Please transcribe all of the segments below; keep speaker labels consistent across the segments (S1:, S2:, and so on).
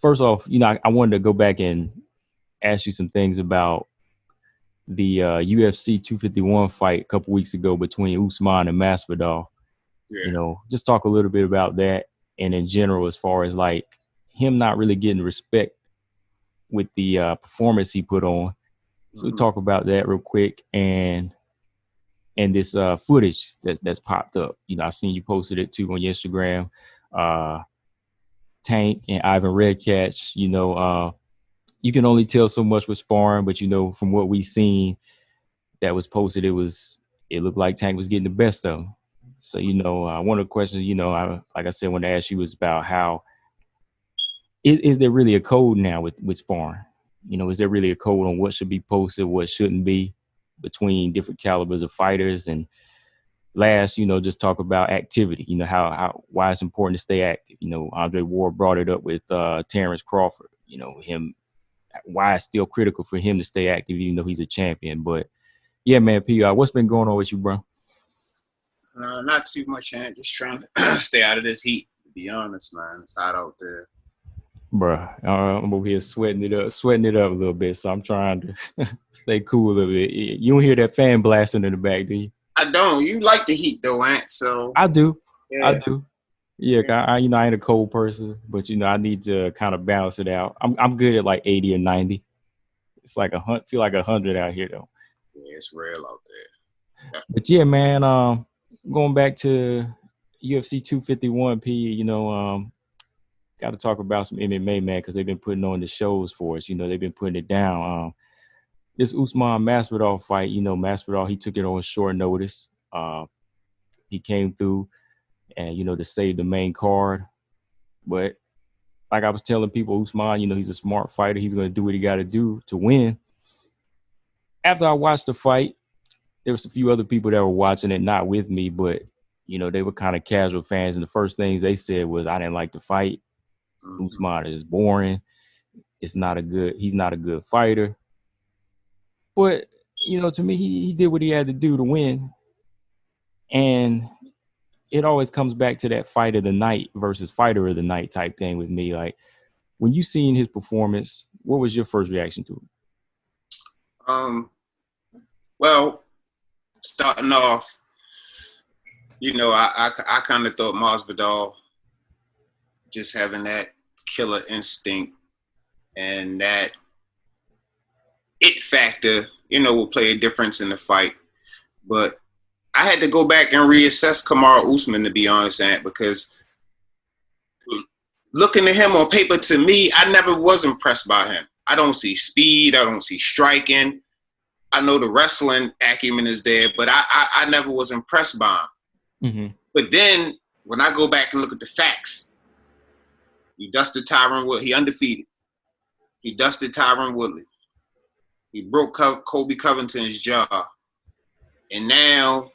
S1: first off, I wanted to go back and ask you some things about the UFC 251 fight a couple weeks ago between Usman and Masvidal.
S2: Yeah.
S1: Just talk a little bit about that, and in general, as far as like him not really getting respect with the performance he put on. So we talk about that real quick, and this footage that's popped up. I seen you posted it too on your Instagram. Tank and Ivan Redkach. You can only tell so much with sparring, but from what we seen that was posted, it looked like Tank was getting the best of him. So one of the questions, like I said, when I asked you was about how is there really a code now with sparring? Is there really a code on what should be posted, what shouldn't be between different calibers of fighters? And last, just talk about activity, how why it's important to stay active. Andre Ward brought it up with Terence Crawford, him, why it's still critical for him to stay active, even though he's a champion. But yeah, man, PR, what's been going on with you, bro?
S2: Not too much, man. Just trying to stay out of this heat, to be honest, man. It's hot out there.
S1: Bruh, I'm over here sweating it up a little bit, so I'm trying to stay cool a little bit. You don't hear that fan blasting in the back, do you?
S2: I don't. You like the heat, though, Ant, so.
S1: I do.
S2: Yeah.
S1: I do. Yeah, I ain't a cold person, but, I need to kind of balance it out. I'm good at like 80 or 90. It's like feel like 100 out here, though.
S2: Yeah, it's real out there. Definitely.
S1: But yeah, man, going back to UFC 251, P, got to talk about some MMA, man, because they've been putting on the shows for us. They've been putting it down. This Usman Masvidal fight, Masvidal, he took it on short notice. He came through and, to save the main card. But like I was telling people, Usman, he's a smart fighter. He's going to do what he got to do to win. After I watched the fight, there was a few other people that were watching it, not with me, but, they were kind of casual fans. And the first things they said was, I didn't like the fight. Usman is boring. He's not a good fighter. But, to me, he did what he had to do to win. And it always comes back to that fight of the night versus fighter of the night type thing with me. Like, when you seen his performance, what was your first reaction to it?
S2: Well, starting off, I kind of thought Masvidal just having that killer instinct and that it factor, will play a difference in the fight. But I had to go back and reassess Kamaru Usman, to be honest, Ant, because looking at him on paper, to me, I never was impressed by him. I don't see speed. I don't see striking. I know the wrestling acumen is there, but I never was impressed by him.
S1: Mm-hmm.
S2: But then when I go back and look at the facts, he dusted Tyron Woodley. He undefeated. He dusted Tyron Woodley. He broke Kobe Covington's jaw. And now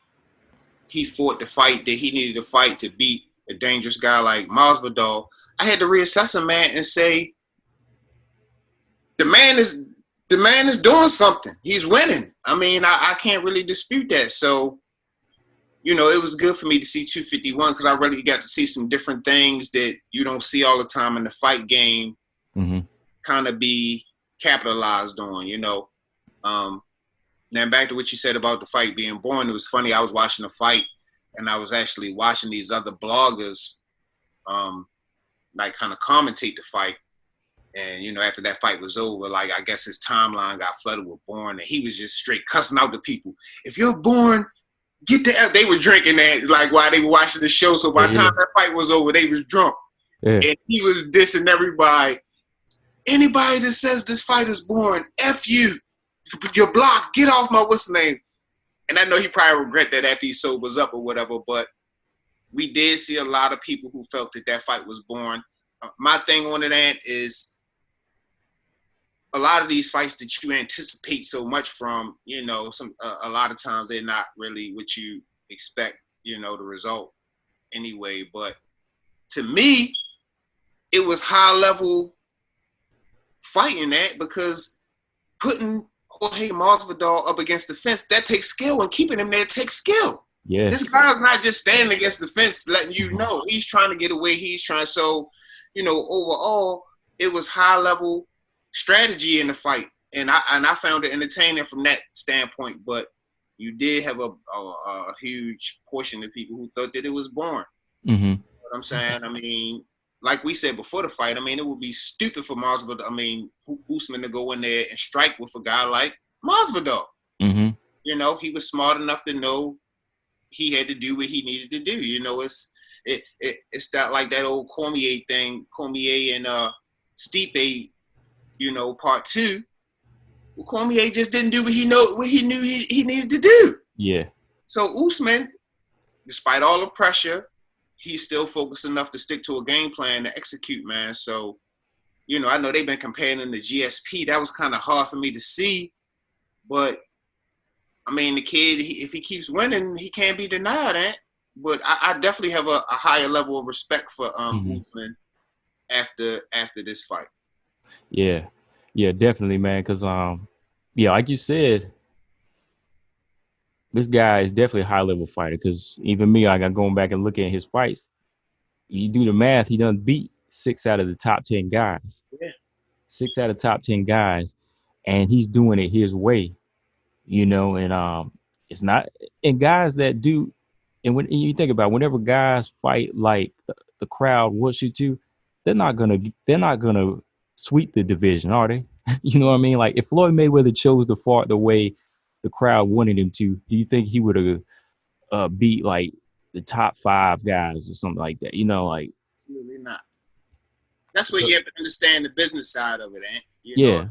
S2: he fought the fight that he needed to fight to beat a dangerous guy like Masvidal. I had to reassess him, man, and say, the man is doing something. He's winning. I mean, I can't really dispute that. So, it was good for me to see 251 because I really got to see some different things that you don't see all the time in the fight game kind of be capitalized on, Now back to what you said about the fight being boring. It was funny. I was watching the fight and I was actually watching these other bloggers like kind of commentate the fight. And, after that fight was over, like, I guess his timeline got flooded with Bourne, and he was just straight cussing out the people. If you're Bourne, get the F. They were drinking that, like, while they were watching the show. So by the time that fight was over, they was drunk.
S1: Yeah.
S2: And he was dissing everybody. Anybody that says this fight is boring, F you. You're blocked. Get off my what's name. And I know he probably regret that after he sobers up or whatever, but we did see a lot of people who felt that fight was boring. My thing on it, Ant, is a lot of these fights that you anticipate so much from, a lot of times they're not really what you expect, the result anyway. But to me, it was high-level fighting that because putting Jorge Masvidal up against the fence, that takes skill, and keeping him there takes skill.
S1: Yes.
S2: This guy's not just standing against the fence letting you know. He's trying to get away. He's trying. So, overall, it was high level strategy in the fight, and I found it entertaining from that standpoint. But you did have a huge portion of people who thought that it was boring.
S1: Mm-hmm.
S2: You know what I'm saying? I mean, like we said before the fight, I mean, it would be stupid for Masvidal. I mean, Usman to go in there and strike with a guy like Masvidal.
S1: Mm-hmm.
S2: You know, he was smart enough to know he had to do what he needed to do. You know, it's that like that old Cormier thing, Cormier and Stipe, you know, part two. Well, Cormier just didn't do what he knew he needed to do.
S1: Yeah.
S2: So Usman, despite all the pressure, he's still focused enough to stick to a game plan to execute, man. So, you know, I know they've been comparing him to GSP. That was kind of hard for me to see, but I mean, the kid, if he keeps winning, he can't be denied, eh? But I definitely have a higher level of respect for Usman after this fight.
S1: Yeah, definitely, man. Because yeah, like you said, this guy is definitely a high level fighter. Because even me, I got going back and looking at his fights. You do the math, he done beat 6 out of the top 10 guys.
S2: Yeah.
S1: 6 out of the top 10 guys, and he's doing it his way. You know, and it's not, and guys that do, and when you think about it, whenever guys fight like the crowd wants you to, they're not gonna sweep the division, are they? You know what I mean? Like if Floyd Mayweather chose to fight the way the crowd wanted him to, do you think he would have beat like the top 5 guys or something like that? You know, like
S2: absolutely not. That's where
S1: so,
S2: you have to understand the business side of it, ain't you?
S1: Yeah.
S2: Know,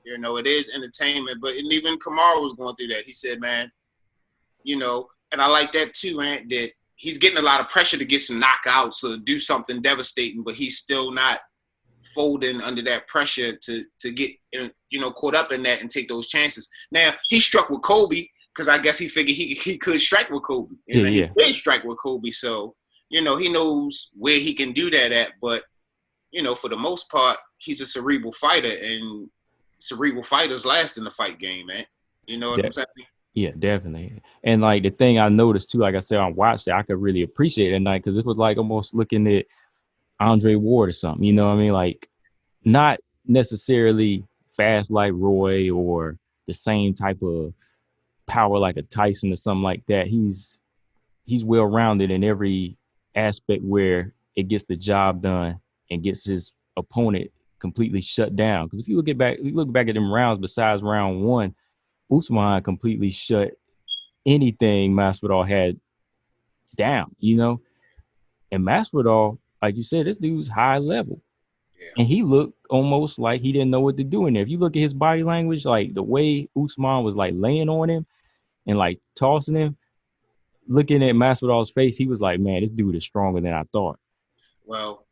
S2: you know, it is entertainment, but even Kamaru was going through that. He said, man, you know, and I like that too, man, that he's getting a lot of pressure to get some knockouts or do something devastating, but he's still not folding under that pressure to get, you know, caught up in that and take those chances. Now, he struck with Kobe because I guess he figured he could strike with Kobe. And he did strike with Kobe, so, you know, he knows where he can do that at, but, you know, for the most part, he's a cerebral fighter, and cerebral fighters last in the fight game, man. You know what I'm saying?
S1: Yeah, definitely. And like the thing I noticed too, like I said, I watched it, I could really appreciate it at night because it was like almost looking at Andre Ward or something. You know what I mean? Like not necessarily fast like Roy or the same type of power like a Tyson or something like that. He's well rounded in every aspect where it gets the job done and gets his opponent completely shut down. Because if you look back at them rounds, besides round 1, Usman completely shut anything Masvidal had down, you know. And Masvidal, like you said, this dude's high level.
S2: Yeah.
S1: And he looked almost like he didn't know what to do in there. If you look at his body language, like the way Usman was like laying on him and like tossing him, looking at Masvidal's face, he was like, man, this dude is stronger than I thought.
S2: Well,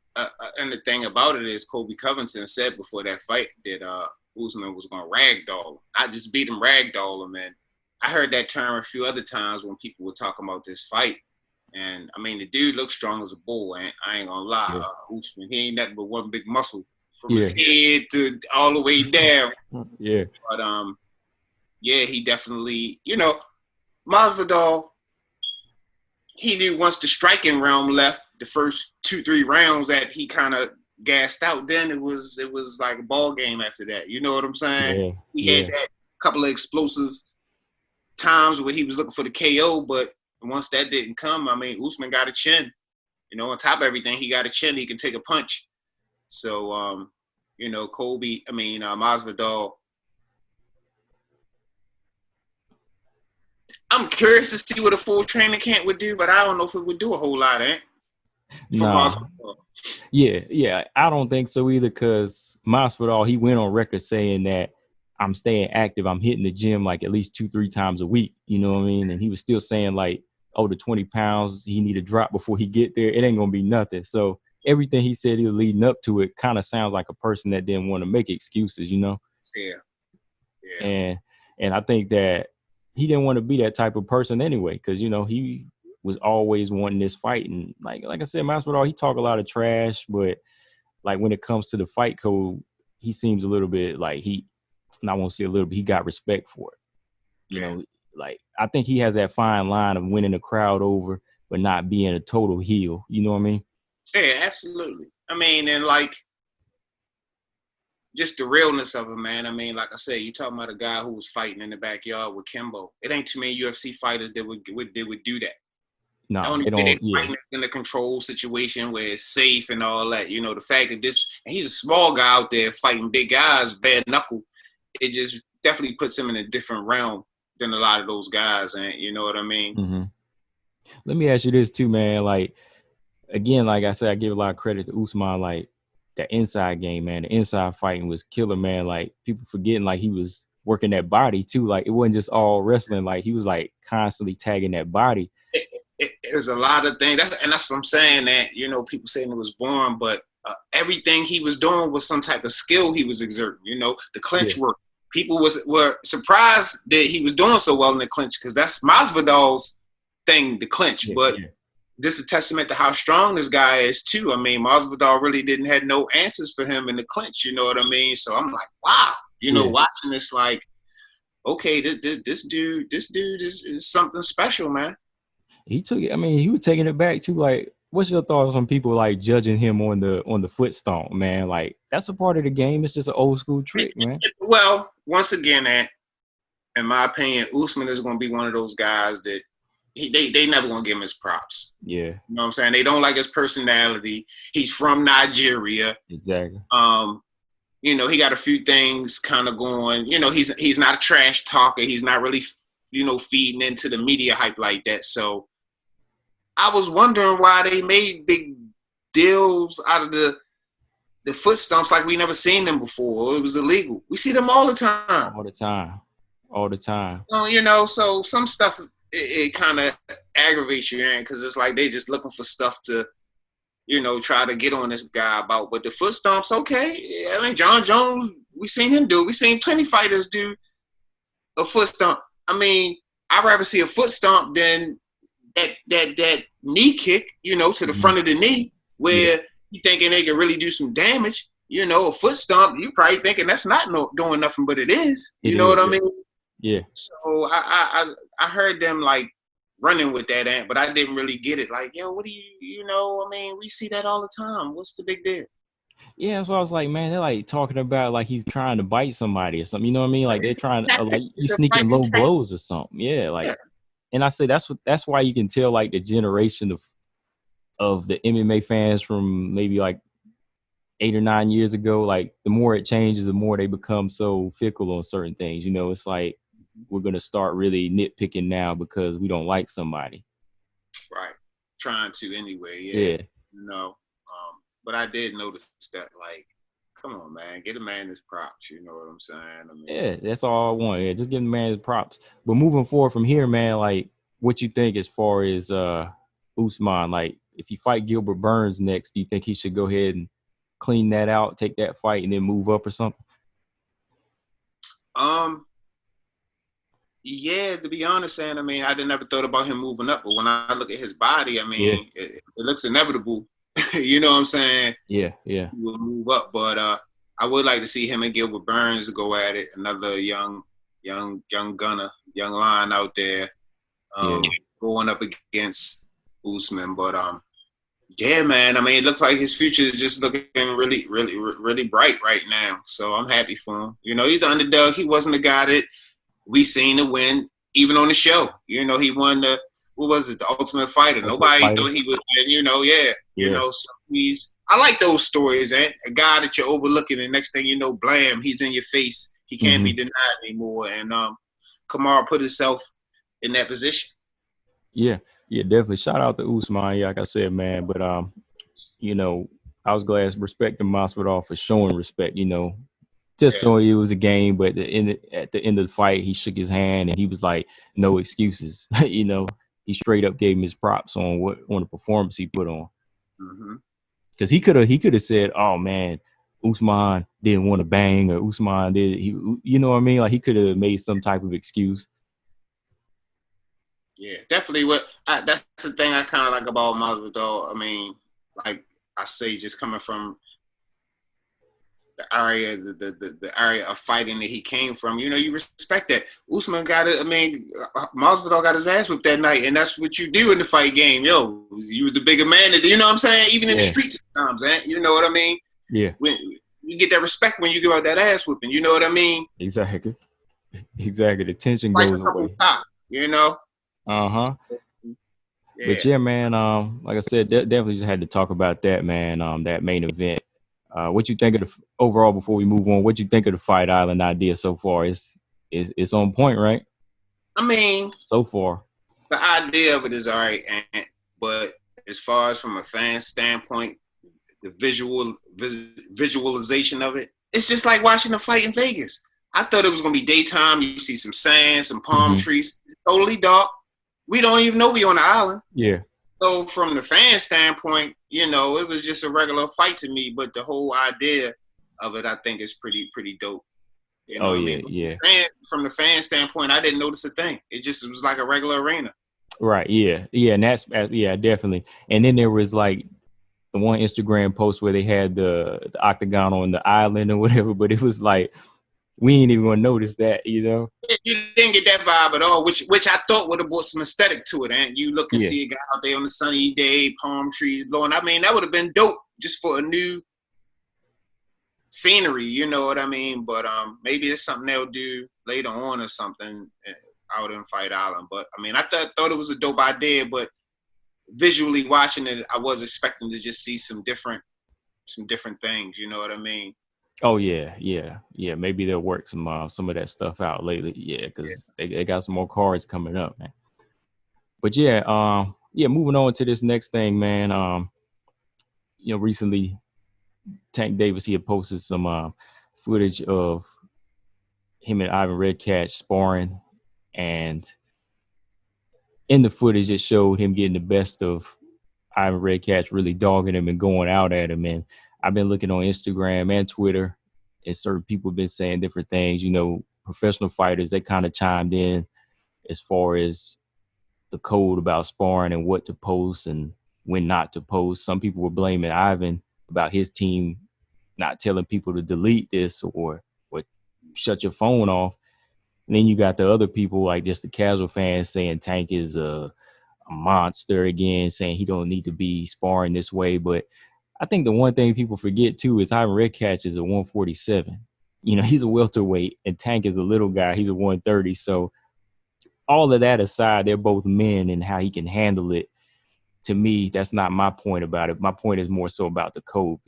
S2: and the thing about it is Kobe Covington said before that fight that Usman was going to ragdoll. I just beat him, ragdoll him. And I heard that term a few other times when people were talking about this fight. And, I mean, the dude looks strong as a bull. I ain't going to lie.
S1: Yeah.
S2: Usman, he ain't nothing but one big muscle from his head to all the way down.
S1: Yeah.
S2: But, yeah, he definitely, you know, Masvidal, he knew once the striking realm left, the first 2-3 rounds that he kind of gassed out, then it was like a ball game after that. You know what I'm saying?
S1: Yeah.
S2: He had that couple of explosive times where he was looking for the KO, but once that didn't come, I mean, Usman got a chin. You know, on top of everything, he got a chin. He can take a punch. So, you know, Masvidal, I'm curious to see what a full training camp would do, but I don't know if it would do a whole lot, Masvidal.
S1: Yeah, I don't think so either, because Masvidal, he went on record saying that I'm staying active. I'm hitting the gym like at least 2-3 times a week. You know what I mean? And he was still saying like, oh, the 20 pounds he need to drop before he get there. It ain't going to be nothing. So everything he said he was leading up to it kind of sounds like a person that didn't want to make excuses, you know?
S2: Yeah.
S1: And I think that he didn't want to be that type of person anyway, because, you know, he was always wanting this fight. And like I said, Masvidal, he talk a lot of trash, but like when it comes to the fight code, he seems a little bit like he got respect for it. You know, like I think he has that fine line of winning the crowd over, but not being a total heel. You know what I mean?
S2: Yeah, absolutely. I mean, and like, just the realness of it, man. I mean, like I said, you talking about a guy who was fighting in the backyard with Kimbo. It ain't too many UFC fighters that would do that. The
S1: No,
S2: only
S1: they
S2: way they
S1: don't. Yeah,
S2: fighting is in a controlled situation where it's safe and all that. You know, the fact that he's a small guy out there fighting big guys, bare knuckle, it just definitely puts him in a different realm than a lot of those guys. And you know what I mean?
S1: Mm-hmm. Let me ask you this too, man. Like, again, like I said, I give a lot of credit to Usman. Like, the inside game, man. The inside fighting was killer, man. Like, people forgetting, like, he was working that body too. Like, it wasn't just all wrestling. Like, he was like constantly tagging that body.
S2: It was a lot of things, and that's what I'm saying. That, you know, people saying it was boring, but everything he was doing was some type of skill he was exerting. You know, the clinch work. People were surprised that he was doing so well in the clinch, because that's Masvidal's thing, the clinch. But this is a testament to how strong this guy is too. I mean, Masvidal really didn't have no answers for him in the clinch. You know what I mean? So I'm like, wow. You know, watching this, like, okay, this dude is something special, man.
S1: He took it. I mean, he was taking it back too. Like, what's your thoughts on people like judging him on the foot stomp, man? Like, that's a part of the game. It's just an old school trick, man.
S2: Well, once again, in my opinion, Usman is going to be one of those guys that they never going to give him his props.
S1: Yeah.
S2: You know what I'm saying? They don't like his personality. He's from Nigeria.
S1: Exactly.
S2: You know, he got a few things kind of going. You know, he's not a trash talker. He's not really, you know, feeding into the media hype like that. So I was wondering why they made big deals out of the foot stumps like we never seen them before. It was illegal. We see them all the time.
S1: All the time.
S2: Well, you know, so some stuff, it kind of aggravates you, man, because it's like they just looking for stuff to, you know, try to get on this guy about. But the foot stomps, okay. I mean, John Jones, we seen him do. We seen plenty fighters do a foot stomp. I mean, I'd rather see a foot stomp than that knee kick, you know, to the front of the knee, where you thinking they can really do some damage. You know, a foot stomp, you probably thinking that's not doing nothing, but it is. You know what I mean?
S1: Yeah.
S2: So I heard them like running with that, but I didn't really get it. Like, yo, what do you know? I mean, we see that all the time. What's the big deal?
S1: Yeah, so I was like, man, they're like talking about like he's trying to bite somebody or something. You know what I mean? Like they're trying to like you sneaking low blows or something. Yeah, like. Yeah. And I say that's why you can tell like the generation of the MMA fans from maybe like 8 or 9 years ago. Like the more it changes, the more they become so fickle on certain things. You know, it's like we're gonna start really nitpicking now because we don't like somebody.
S2: Right, trying to anyway.
S1: Yeah.
S2: You know, but I did notice that, like, come on, man, get a man his props. You know what I'm saying? I mean,
S1: yeah, that's all I want. Yeah, just give the man his props. But moving forward from here, man, like, what you think as far as Usman? Like, if you fight Gilbert Burns next, do you think he should go ahead and clean that out, take that fight, and then move up or something?
S2: Yeah, to be honest, I mean, I never thought about him moving up, but when I look at his body, I mean, it looks inevitable. You know what I'm saying?
S1: Yeah.
S2: He will move up, but I would like to see him and Gilbert Burns go at it. Another young gunner, young lion out there, going up against Usman. But yeah, man. I mean, it looks like his future is just looking really, really, really bright right now. So I'm happy for him. You know, he's an underdog. He wasn't the guy that we seen to win, even on the show. You know, he won the. What was it? The Ultimate Fighter. Nobody thought he would win, you know, You know, so I like those stories, A guy that you're overlooking, and next thing you know, blam, he's in your face. He can't be denied anymore. And Kamara put himself in that position.
S1: Yeah, definitely. Shout out to Usman, like I said, man. But you know, I was glad respecting Masvidal for showing respect, you know. Just showing it was a game, but at the end of the fight, he shook his hand and he was like, no excuses, you know. He straight up gave him his props on the performance he put on. Because he could have said, "Oh man, Usman didn't want to bang," or Usman did. You know what I mean? Like he could have made some type of excuse.
S2: Yeah, definitely. That's the thing I kind of like about Masvidal. I mean, like I say, just coming from the area, the area of fighting that he came from, you know, you respect that. Usman got it. I mean, Masvidal got his ass whipped that night, and that's what you do in the fight game. Yo, you was the bigger man. You know what I'm saying? Even in the streets sometimes, you know what I mean?
S1: Yeah.
S2: When you get that respect when you give out that ass whooping. You know what I mean?
S1: Exactly. Exactly. The tension
S2: Like
S1: goes away.
S2: top, you know?
S1: Uh-huh.
S2: Yeah.
S1: But yeah, man, like I said, definitely just had to talk about that, man. That main event. What you think of the overall before we move on? What you think of the Fight Island idea so far? It's on point, right?
S2: I mean,
S1: So far.
S2: the idea of it is all right, but as far as from a fan standpoint, the visualization of it, it's just like watching a fight in Vegas. I thought it was gonna be daytime. You see some sand, some palm trees, it's totally dark. We don't even know we on the island.
S1: Yeah.
S2: So from the fan standpoint, you know, it was just a regular fight to me. But the whole idea of it, I think, is pretty dope. You know what I mean?
S1: Yeah.
S2: From the fan standpoint, I didn't notice a thing. It was like a regular arena.
S1: Right. Yeah. And that's definitely. And then there was like the one Instagram post where they had the octagon on the island or whatever, but it was like we ain't even gonna notice that, you know.
S2: You didn't get that vibe at all, which I thought would have brought some aesthetic to it. And you look and see a guy out there on a sunny day, palm trees blowing. I mean, that would have been dope just for a new scenery, you know what I mean? But maybe it's something they'll do later on or something out in Fight Island. But I mean, I thought it was a dope idea, but visually watching it, I was expecting to just see some different things, you know what I mean?
S1: Oh yeah. Maybe they'll work some of that stuff out lately. Yeah, because they got some more cards coming up, man. But moving on to this next thing, man. Recently Tank Davis, he had posted some footage of him and Ivan Redkach sparring, and in the footage it showed him getting the best of Ivan Redkach, really dogging him and going out at him. And I've been looking on Instagram and Twitter, and certain people have been saying different things. You know, professional fighters, they kind of chimed in as far as the code about sparring and what to post and when not to post. Some people were blaming Ivan about his team not telling people to delete this or shut your phone off. And then you got the other people, like just the casual fans, saying Tank is a monster again, saying he don't need to be sparring this way. But I think the one thing people forget too is Ivan Redkach is a 147. You know, he's a welterweight, and Tank is a little guy. He's a 130. So all of that aside, they're both men, and how he can handle it. To me, that's not my point about it. My point is more so about the code.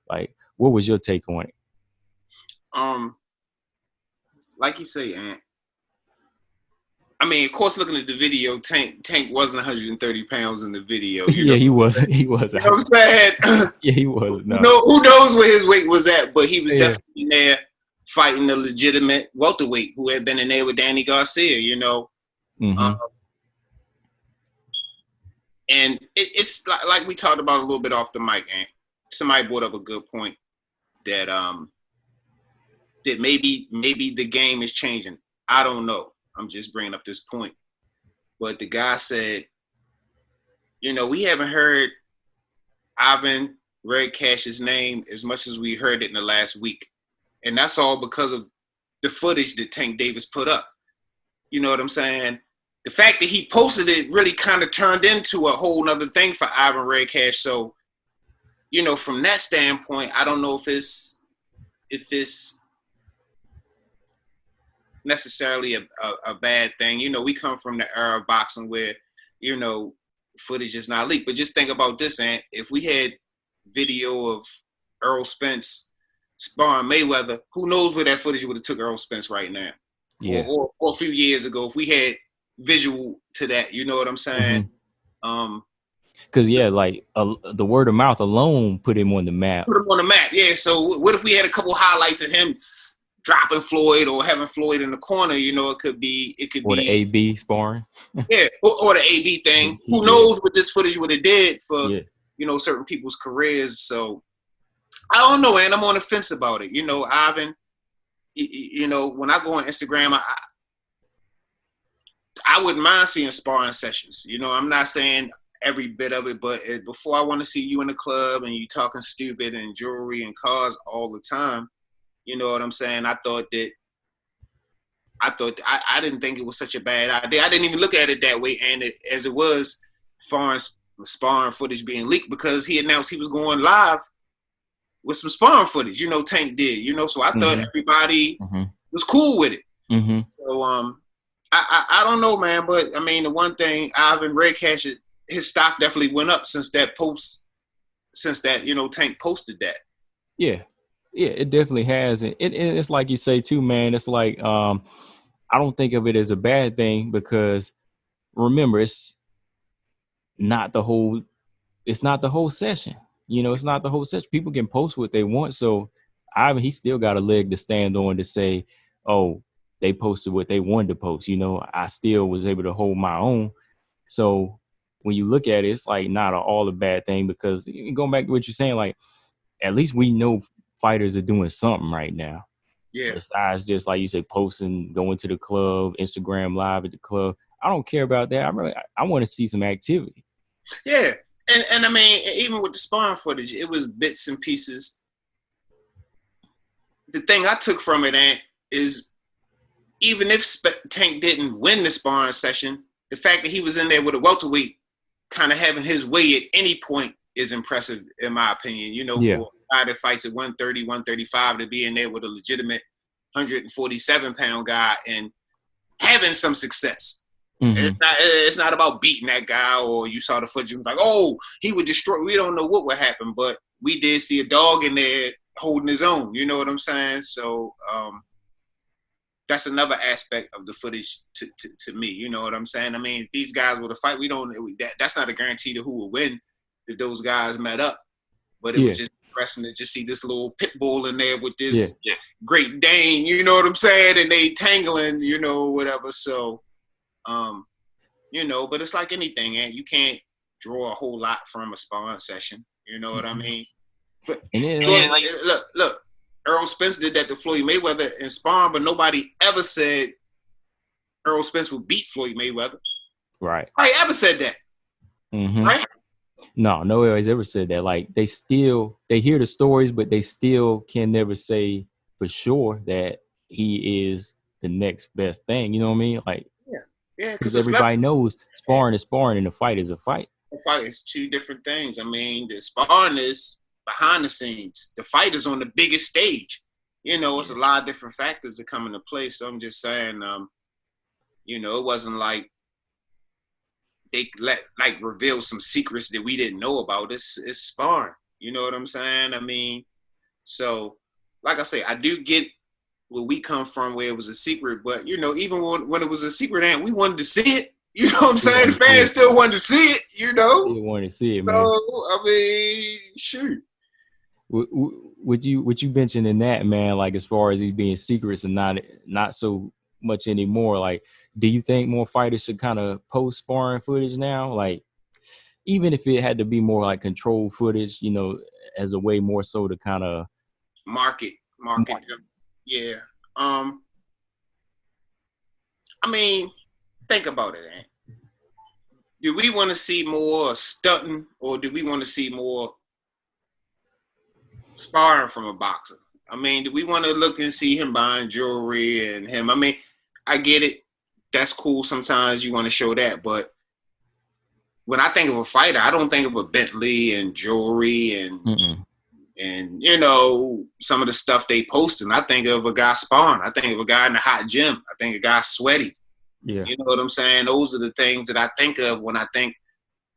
S1: Like, what was your take on it?
S2: Like you say, Ant. I mean, of course, looking at the video, Tank wasn't 130 pounds in the video.
S1: He wasn't. He wasn't.
S2: You know what I'm saying?
S1: Yeah, he wasn't. No.
S2: Who knows where his weight was at, but he was definitely in there fighting a legitimate welterweight who had been in there with Danny Garcia, you know. And it's like we talked about a little bit off the mic, Ant. Somebody brought up a good point that that maybe the game is changing. I don't know. I'm just bringing up this point. But the guy said, you know, we haven't heard Ivan Redkach's name as much as we heard it in the last week. And that's all because of the footage that Tank Davis put up. You know what I'm saying? The fact that he posted it really kind of turned into a whole nother thing for Ivan Redkach. So, you know, from that standpoint, I don't know if it's necessarily a bad thing. You know, we come from the era of boxing where, you know, footage is not leaked. But just think about this, and if we had video of Errol Spence sparring Mayweather, who knows where that footage would have took Errol Spence right now?
S1: Yeah.
S2: Or a few years ago, if we had visual to that, you know what I'm saying?
S1: Because the word of mouth alone put him on the map.
S2: Put him on the map, yeah. So what if we had a couple highlights of him dropping Floyd or having Floyd in the corner? You know, it could be
S1: the AB sparring.
S2: Yeah, or the AB thing. Who knows what this footage would have did for you know, certain people's careers? So I don't know, and I'm on the fence about it. You know, Ivan. You know, when I go on Instagram, I wouldn't mind seeing sparring sessions. You know, I'm not saying every bit of it, but before I want to see you in the club and you talking stupid and jewelry and cars all the time, you know what I'm saying? I didn't think it was such a bad idea. I didn't even look at it that way, and as it was foreign sparring footage being leaked, because he announced he was going live with some sparring footage, Tank did, so I thought everybody was cool with it. So I don't know, man, but I mean the one thing, Ivan Redkach, his stock definitely went up since that Tank posted that.
S1: Yeah, it definitely has, and it's like you say too, man. It's like I don't think of it as a bad thing because remember, it's not the whole session. It's not the whole session. People can post what they want. So he still got a leg to stand on to say, oh, they posted what they wanted to post. I still was able to hold my own. So when you look at it, it's like not all a bad thing because going back to what you're saying, like at least we know fighters are doing something right now.
S2: Yeah.
S1: Besides just like you say, posting, going to the club, Instagram live at the club. I don't care about that. I want to see some activity.
S2: Yeah. And I mean, even with the sparring footage, it was bits and pieces. The thing I took from it, Ant, is even if Tank didn't win the sparring session, the fact that he was in there with a welterweight kind of having his way at any point is impressive, in my opinion. For a guy that fights at 130, 135 to be in there with a legitimate 147-pound guy and having some success. It's not about beating that guy or you saw the footage and was like, oh, he would destroy. We don't know what would happen, but we did see a dog in there holding his own. You know what I'm saying? So that's another aspect of the footage to me. You know what I'm saying? I mean, if these guys were to fight, that's not a guarantee to who will win if those guys met up. But it was just impressive to just see this little pit bull in there with this Great Dane, you know what I'm saying? And they tangling, whatever. So, but it's like anything, and you can't draw a whole lot from a sparring session. You know what I mean? But look, Errol Spence did that to Floyd Mayweather in sparring, but nobody ever said Errol Spence would beat Floyd Mayweather.
S1: Right.
S2: Nobody ever said that. Right?
S1: No, nobody's ever said that. Like they hear the stories, but they still can never say for sure that he is the next best thing. You know what I mean? Like, because everybody knows sparring is sparring and a fight is a fight.
S2: A fight is two different things. I mean, the sparring is behind the scenes. The fight is on the biggest stage. It's a lot of different factors that come into play. So I'm just saying, it wasn't like they reveal some secrets that we didn't know about. It's sparring. You know what I'm saying? I mean, so like I say, I do get where we come from, where it was a secret, but even when it was a secret, and we wanted to see it. You know what I'm saying? The fans still wanted to see it. They
S1: wanted to see it, man.
S2: I mean, shoot.
S1: Would you mention in that, man? Like as far as these being secrets and not so much anymore. Like, do you think more fighters should kind of post sparring footage now? Like, even if it had to be more like controlled footage, as a way more so to kind of
S2: market. Yeah. I mean, think about it, Ant. Do we want to see more stunting or do we want to see more sparring from a boxer? I mean, do we want to look and see him buying jewelry and him? I mean, I get it. That's cool. Sometimes you want to show that. But when I think of a fighter, I don't think of a Bentley and jewelry and some of the stuff they posting. I think of a guy sparring. I think of a guy in the hot gym. I think of a guy sweaty.
S1: Yeah.
S2: You know what I'm saying? Those are the things that I think of when I think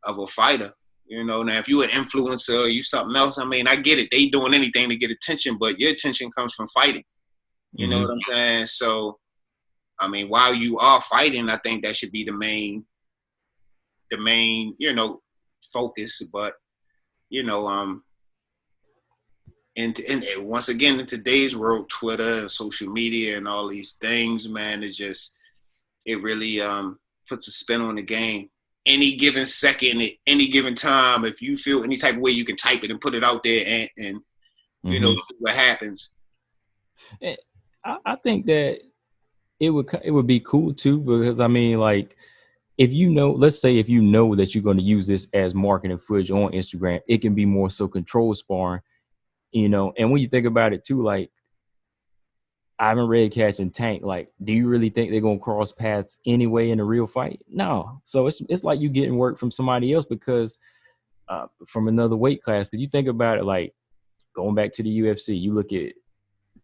S2: of a fighter. Now if you're an influencer or you something else, I mean, I get it. They doing anything to get attention, but your attention comes from fighting. You know what I'm saying? So, I mean, while you are fighting, I think that should be the main, focus. But, and once again, in today's world, Twitter and social media and all these things, man, it really puts a spin on the game. Any given second, at any given time, if you feel any type of way, you can type it and put it out there and see what happens.
S1: I think that it would be cool too, because I mean, like, let's say if that you're going to use this as marketing footage on Instagram, it can be more so controlled sparring, and when you think about it too, like Ivan Redkach and Tank, like, do you really think they're going to cross paths anyway in a real fight? No. So it's like you getting work from somebody else because from another weight class. Did you think about it? Like, Going back to the UFC, you look at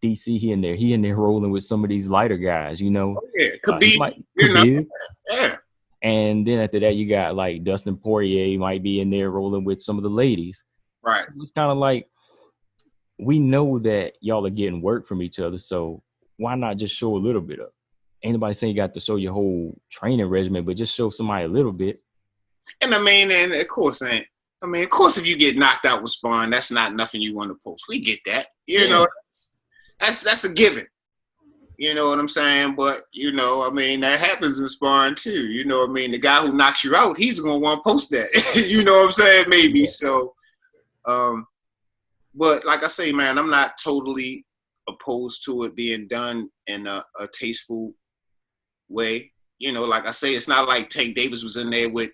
S1: DC, he in there rolling with some of these lighter guys, you know.
S2: Oh, yeah,
S1: He
S2: Khabib,
S1: might
S2: you know,
S1: Khabib.
S2: yeah.
S1: And then after that, you got like Dustin Poirier might be in there rolling with some of the ladies.
S2: Right.
S1: So it's kind of like, we know that y'all are getting work from each other, so why not just show a little bit of? Ain't nobody saying you got to show your whole training regimen, but just show somebody a little bit.
S2: And I mean, and of course, if you get knocked out with sparring, that's not nothing you want to post. We get that, you know. That's a given. You know what I'm saying? But, you know, I mean, that happens in sparring too. You know what I mean? The guy who knocks you out, he's going to want to post that. You know what I'm saying? Maybe. Yeah. So, but like I say, man, I'm not totally opposed to it being done in a tasteful way. You know, like I say, it's not like Tank Davis was in there with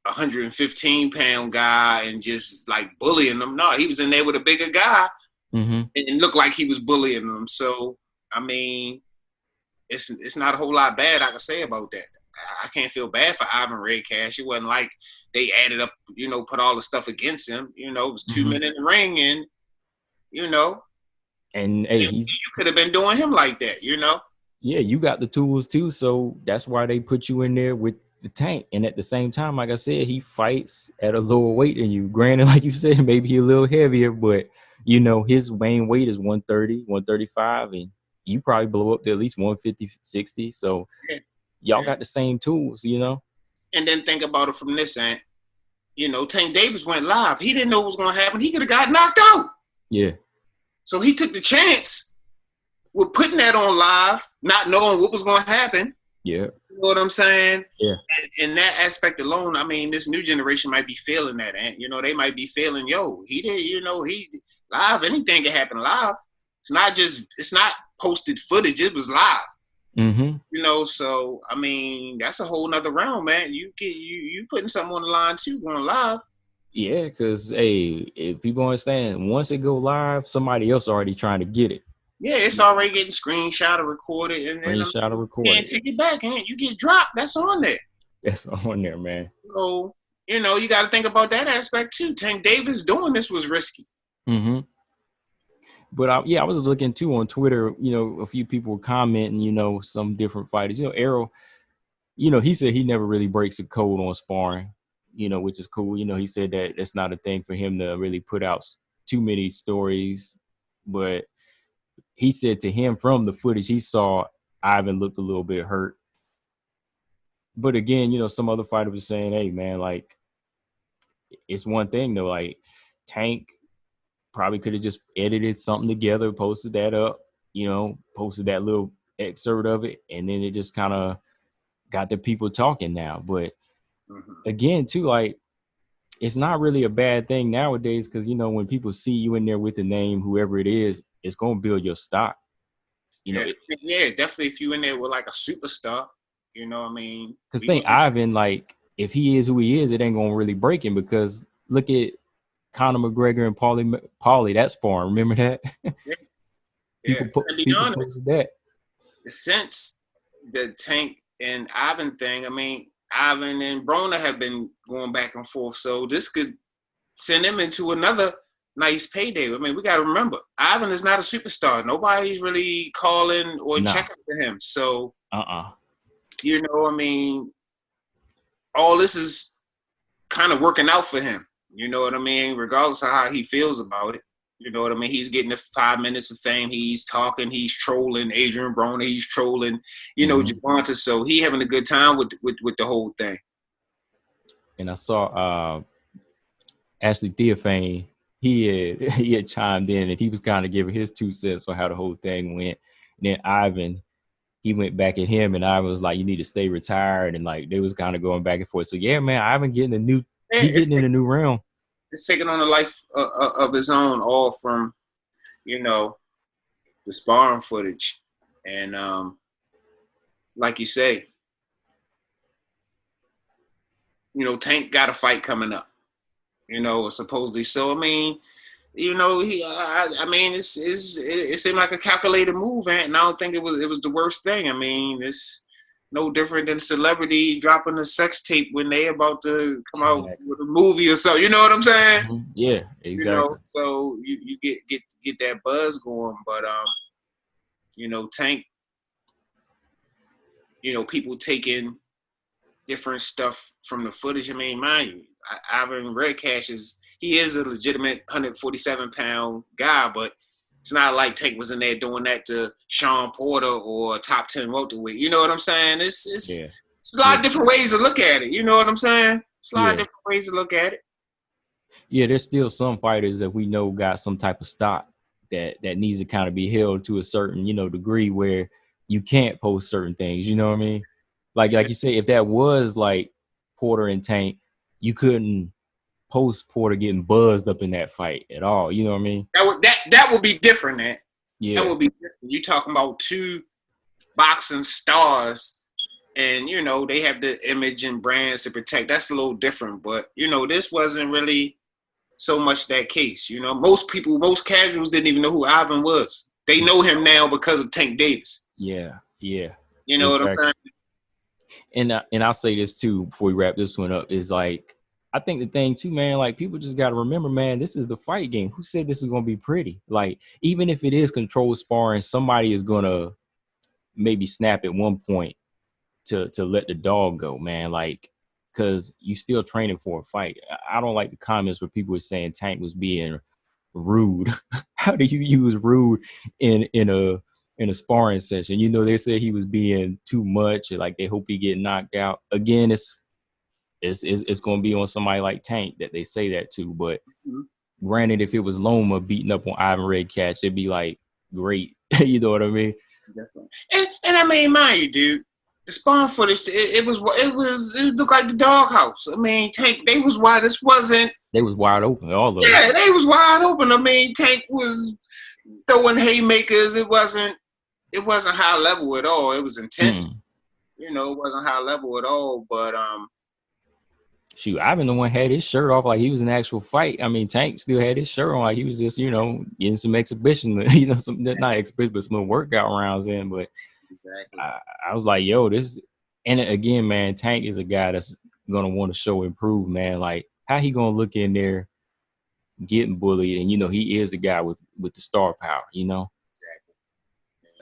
S2: 115-pound guy and just like bullying them. No, he was in there with a bigger guy and looked like he was bullying them. So, I mean, it's not a whole lot bad I can say about that. I can't feel bad for Ivan Redkach. It wasn't like they added up, you know, put all the stuff against him. You know, it was 2 men in the ring, and you know,
S1: and hey,
S2: you could have been doing him like that, you know.
S1: Yeah, you got the tools too, so that's why they put you in there with the Tank. And at the same time, like I said, he fights at a lower weight than you. Granted, like you said, maybe a little heavier, but you know, his main weight is 130, 135, and you probably blow up to at least 150, 60. So y'all got the same tools, you know.
S2: And then think about it from this end. You know, Tank Davis went live. He didn't know what was going to happen. He could have got knocked out.
S1: Yeah. So
S2: he took the chance with putting that on live, not knowing what was going to happen.
S1: Yeah.
S2: You know what I'm saying?
S1: Yeah.
S2: And in that aspect alone, I mean, this new generation might be feeling that. And, you know, they might be feeling, he did, you know, he live, anything can happen live. It's not posted footage. It was live. You know, so I mean, that's a whole nother realm, man. You putting something on the line too, going live.
S1: Yeah, because hey, if people understand, once it go live, somebody else already trying to get it.
S2: Yeah, it's already getting screenshot or recorded, and then
S1: screenshot or recorded.
S2: You can't take it back, and you get dropped. That's on there.
S1: That's on there, man.
S2: So you know, you got to think about that aspect too. Tank Davis doing this was risky.
S1: But I was looking too on Twitter, you know, a few people were commenting, you know, some different fighters. You know, Errol, you know, he said he never really breaks a code on sparring, you know, which is cool. You know, he said that it's not a thing for him to really put out too many stories. But he said to him, from the footage he saw, Ivan looked a little bit hurt. But again, you know, some other fighter was saying, hey, man, like, it's one thing, though, like, Tank probably could have just edited something together, posted that up, you know, posted that little excerpt of it, and then it just kind of got the people talking now. But again, too, like, it's not really a bad thing nowadays because, you know, when people see you in there with the name, whoever it is, it's going to build your stock. You know,
S2: definitely if you in there with like a superstar, you know what I mean?
S1: Because think Ivan, like, if he is who he is, it ain't going to really break him because look at Conor McGregor and Paulie, that sparring. Remember that? People posted that.
S2: Since the Tank and Ivan thing, I mean, Ivan and Broner have been going back and forth, so this could send him into another nice payday. I mean, we got to remember, Ivan is not a superstar. Nobody's really calling or checking for him. So, you know, I mean, all this is kind of working out for him. You know what I mean? Regardless of how he feels about it. You know what I mean? He's getting the 5 minutes of fame. He's talking. He's trolling Adrian Broner. He's trolling, you know, Javante. So he having a good time with the whole thing.
S1: And I saw Ashley Theophane. He had chimed in, and he was kind of giving his 2 cents on how the whole thing went. And then Ivan, he went back at him, and Ivan was like, "You need to stay retired." And like they was kind of going back and forth. So yeah, man, Ivan getting in a new realm.
S2: It's taking on a life of his own, all from, you know, the sparring footage. And like you say, you know, Tank got a fight coming up, you know, supposedly. So, I mean, you know, I mean, it seemed like a calculated move, and I don't think it was the worst thing. I mean, no different than celebrity dropping a sex tape when they about to come out
S1: Exactly.
S2: with a movie or so. You know what I'm saying?
S1: Mhm. Yeah,
S2: You know,
S1: exactly.
S2: so you get that buzz going. But Tank, people taking different stuff from the footage. I mean, mind you, Ivan Redkach is a legitimate 147-pound guy, but it's not like Tank was in there doing that to Sean Porter or top 10 welterweight. You know what I'm saying?
S1: Yeah,
S2: It's a lot
S1: yeah,
S2: of different ways to look at it. You know what I'm saying? It's a lot of
S1: yeah,
S2: different ways to look at it.
S1: yeah. There's still some fighters that we know got some type of stock that needs to kind of be held to a certain degree where you can't post certain things. You know what I mean? Like
S2: Yeah.
S1: you say, if that was like Porter and Tank, you couldn't post Porter getting buzzed up in that fight at all. You know what I mean?
S2: That would be different, man. That
S1: Yeah,
S2: would be different. You talking about two boxing stars, and they have the image and brands to protect. That's a little different, but this wasn't really so much that case. Most casuals didn't even know who Ivan was. They know him now because of Tank Davis.
S1: yeah, yeah.
S2: You know what I'm
S1: Exactly.
S2: saying?
S1: And I'll say this too before we wrap this one up is like I think the thing too, man, like people just got to remember, man, this is the fight game. Who said this is going to be pretty? Like even if it is controlled sparring, somebody is going to maybe snap at one point to let the dog go, man. Like because you still training for a fight. I don't like the comments where people were saying Tank was being rude. How do you use rude in a sparring session? They said he was being too much, or like they hope he get knocked out. Again, it's going to be on somebody like Tank that they say that to. But granted, if it was Loma beating up on Ivan Redkach, it'd be like great. You know what I mean?
S2: Definitely. And I mean, mind you, dude, the spawn footage, it looked like the doghouse. I mean, Tank, they was wide. This wasn't.
S1: They was wide open, all of them.
S2: Yeah, they was wide open. I mean, Tank was throwing haymakers. It wasn't high level at all. It was intense.
S1: Mm.
S2: It wasn't high level at all. But
S1: Shoot, Ivan the one had his shirt off like he was in an actual fight. I mean, Tank still had his shirt on like he was just, getting some exhibition, some not exhibition, but some workout rounds in. But
S2: exactly.
S1: I was like, yo, this, and again, man, Tank is a guy that's gonna want to show improve, man. Like, how he gonna look in there getting bullied, and he is the guy with the star power,
S2: Exactly.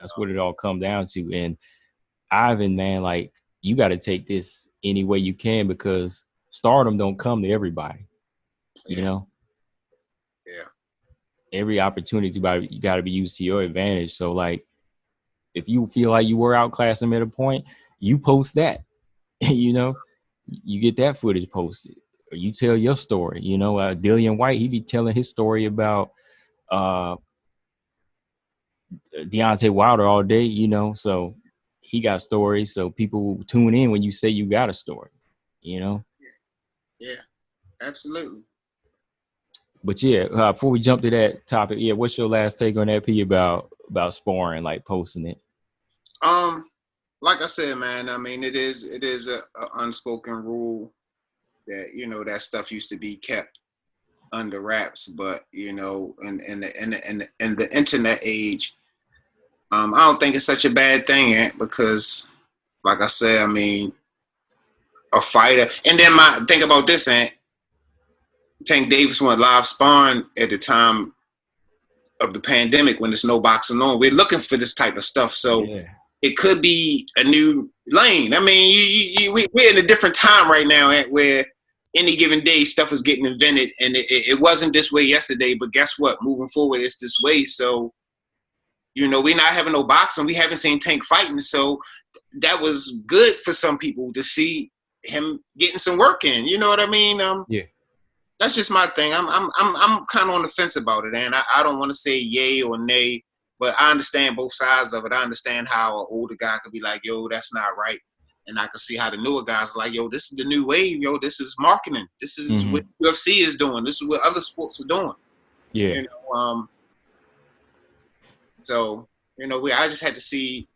S1: That's what it all come down to. And Ivan, man, like you got to take this any way you can because stardom don't come to everybody,
S2: Yeah.
S1: Every opportunity you got to be used to your advantage. So like, if you feel like you were outclassing him at a point, you post that, you get that footage posted, or you tell your story. Dillian White, he be telling his story about Deontay Wilder all day, so he got stories. So people tune in when you say you got a story,
S2: Yeah, absolutely.
S1: But yeah, before we jump to that topic, yeah, what's your last take on that, P, about sparring, like posting it?
S2: Like I said, man, I mean, it is a unspoken rule that that stuff used to be kept under wraps, but in the internet age, I don't think it's such a bad thing, Ant, because like I said, I mean, a fighter, and then think about this, Ant. Tank Davis went live sparring at the time of the pandemic when there's no boxing on. We're looking for this type of stuff, so it could be a new lane. I mean, we're in a different time right now, Ant, where any given day stuff is getting invented, and it wasn't this way yesterday, but guess what? Moving forward, it's this way. So, we're not having no boxing. We haven't seen Tank fighting, so that was good for some people to see him getting some work in. You know what I mean?
S1: Yeah.
S2: That's just my thing. I'm kind of on the fence about it, and I don't want to say yay or nay, but I understand both sides of it. I understand how an older guy could be like, yo, that's not right. And I can see how the newer guys are like, yo, this is the new wave, yo, this is marketing. This is what UFC is doing. This is what other sports are doing.
S1: Yeah.
S2: So, I just had to see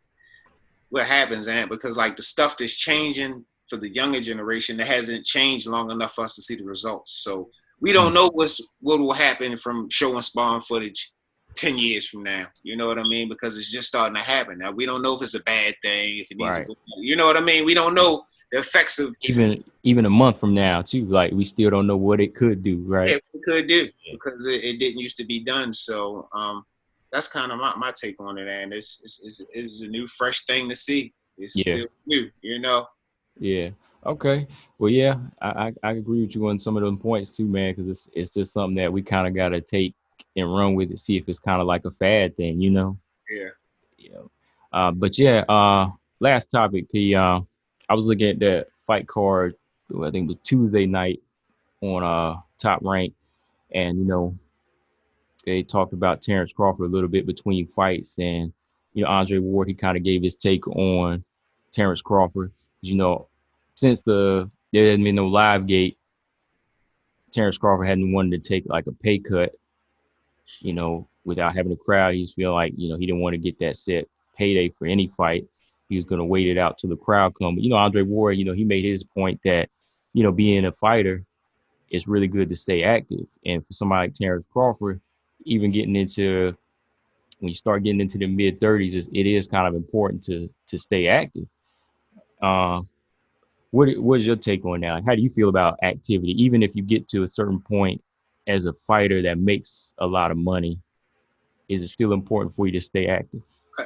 S2: what happens, and because like the stuff that's changing for the younger generation, that hasn't changed long enough for us to see the results. So we don't know what will happen from showing sparring footage 10 years from now. You know what I mean? Because it's just starting to happen. Now, we don't know if it's a bad thing, if it needs to
S1: Right.
S2: go. You know what I mean? We don't know the effects of
S1: Even a month from now too. Like we still don't know what it could do. Right.
S2: what it could do because it didn't used to be done. So that's kind of my take on it. And it's a new, fresh thing to see. It's
S1: Yeah.
S2: still new, you know?
S1: Yeah. Okay. Well, yeah, I agree with you on some of those points too, man. Because it's just something that we kind of got to take and run with it, see if it's kind of like a fad thing, you know.
S2: Yeah.
S1: Yeah. But yeah. Last topic, P. I was looking at the fight card. I think it was Tuesday night on Top Rank, and they talked about Terence Crawford a little bit between fights, and Andre Ward, he kind of gave his take on Terence Crawford. Since there hadn't been no live gate, Terence Crawford hadn't wanted to take like a pay cut, without having a crowd. He was feeling like he didn't want to get that set payday for any fight. He was going to wait it out till the crowd come. But Andre Ward, he made his point that being a fighter, it's really good to stay active. And for somebody like Terence Crawford, even when you start getting into the mid 30s, it is kind of important to stay active. Uh, what's your take on that? How do you feel about activity? Even if you get to a certain point as a fighter that makes a lot of money, is it still important for you to stay active?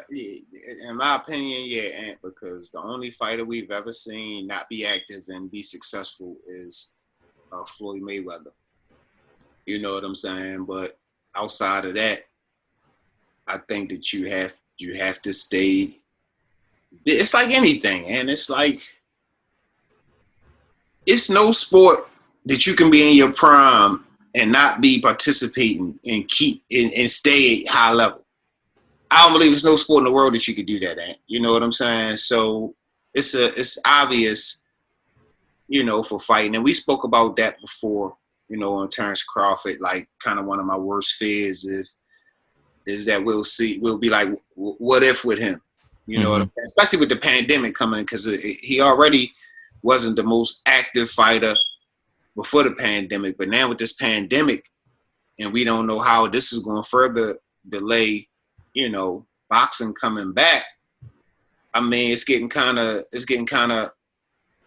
S2: In my opinion, yeah, Ant, because the only fighter we've ever seen not be active and be successful is Floyd Mayweather. You know what I'm saying? But outside of that, I think that you have to stay. It's like anything, and it's like it's no sport that you can be in your prime and not be participating and keep and stay at high level. I don't believe there's no sport in the world that you could do that at. You know what I'm saying? So it's obvious, for fighting. And we spoke about that before, on Terence Crawford. Like, kind of one of my worst fears is that we'll be like, what if with him?
S1: Mm-hmm.
S2: Especially with the pandemic coming, because he already wasn't the most active fighter before the pandemic. But now with this pandemic, and we don't know how this is going to further delay, boxing coming back. I mean, it's getting kind of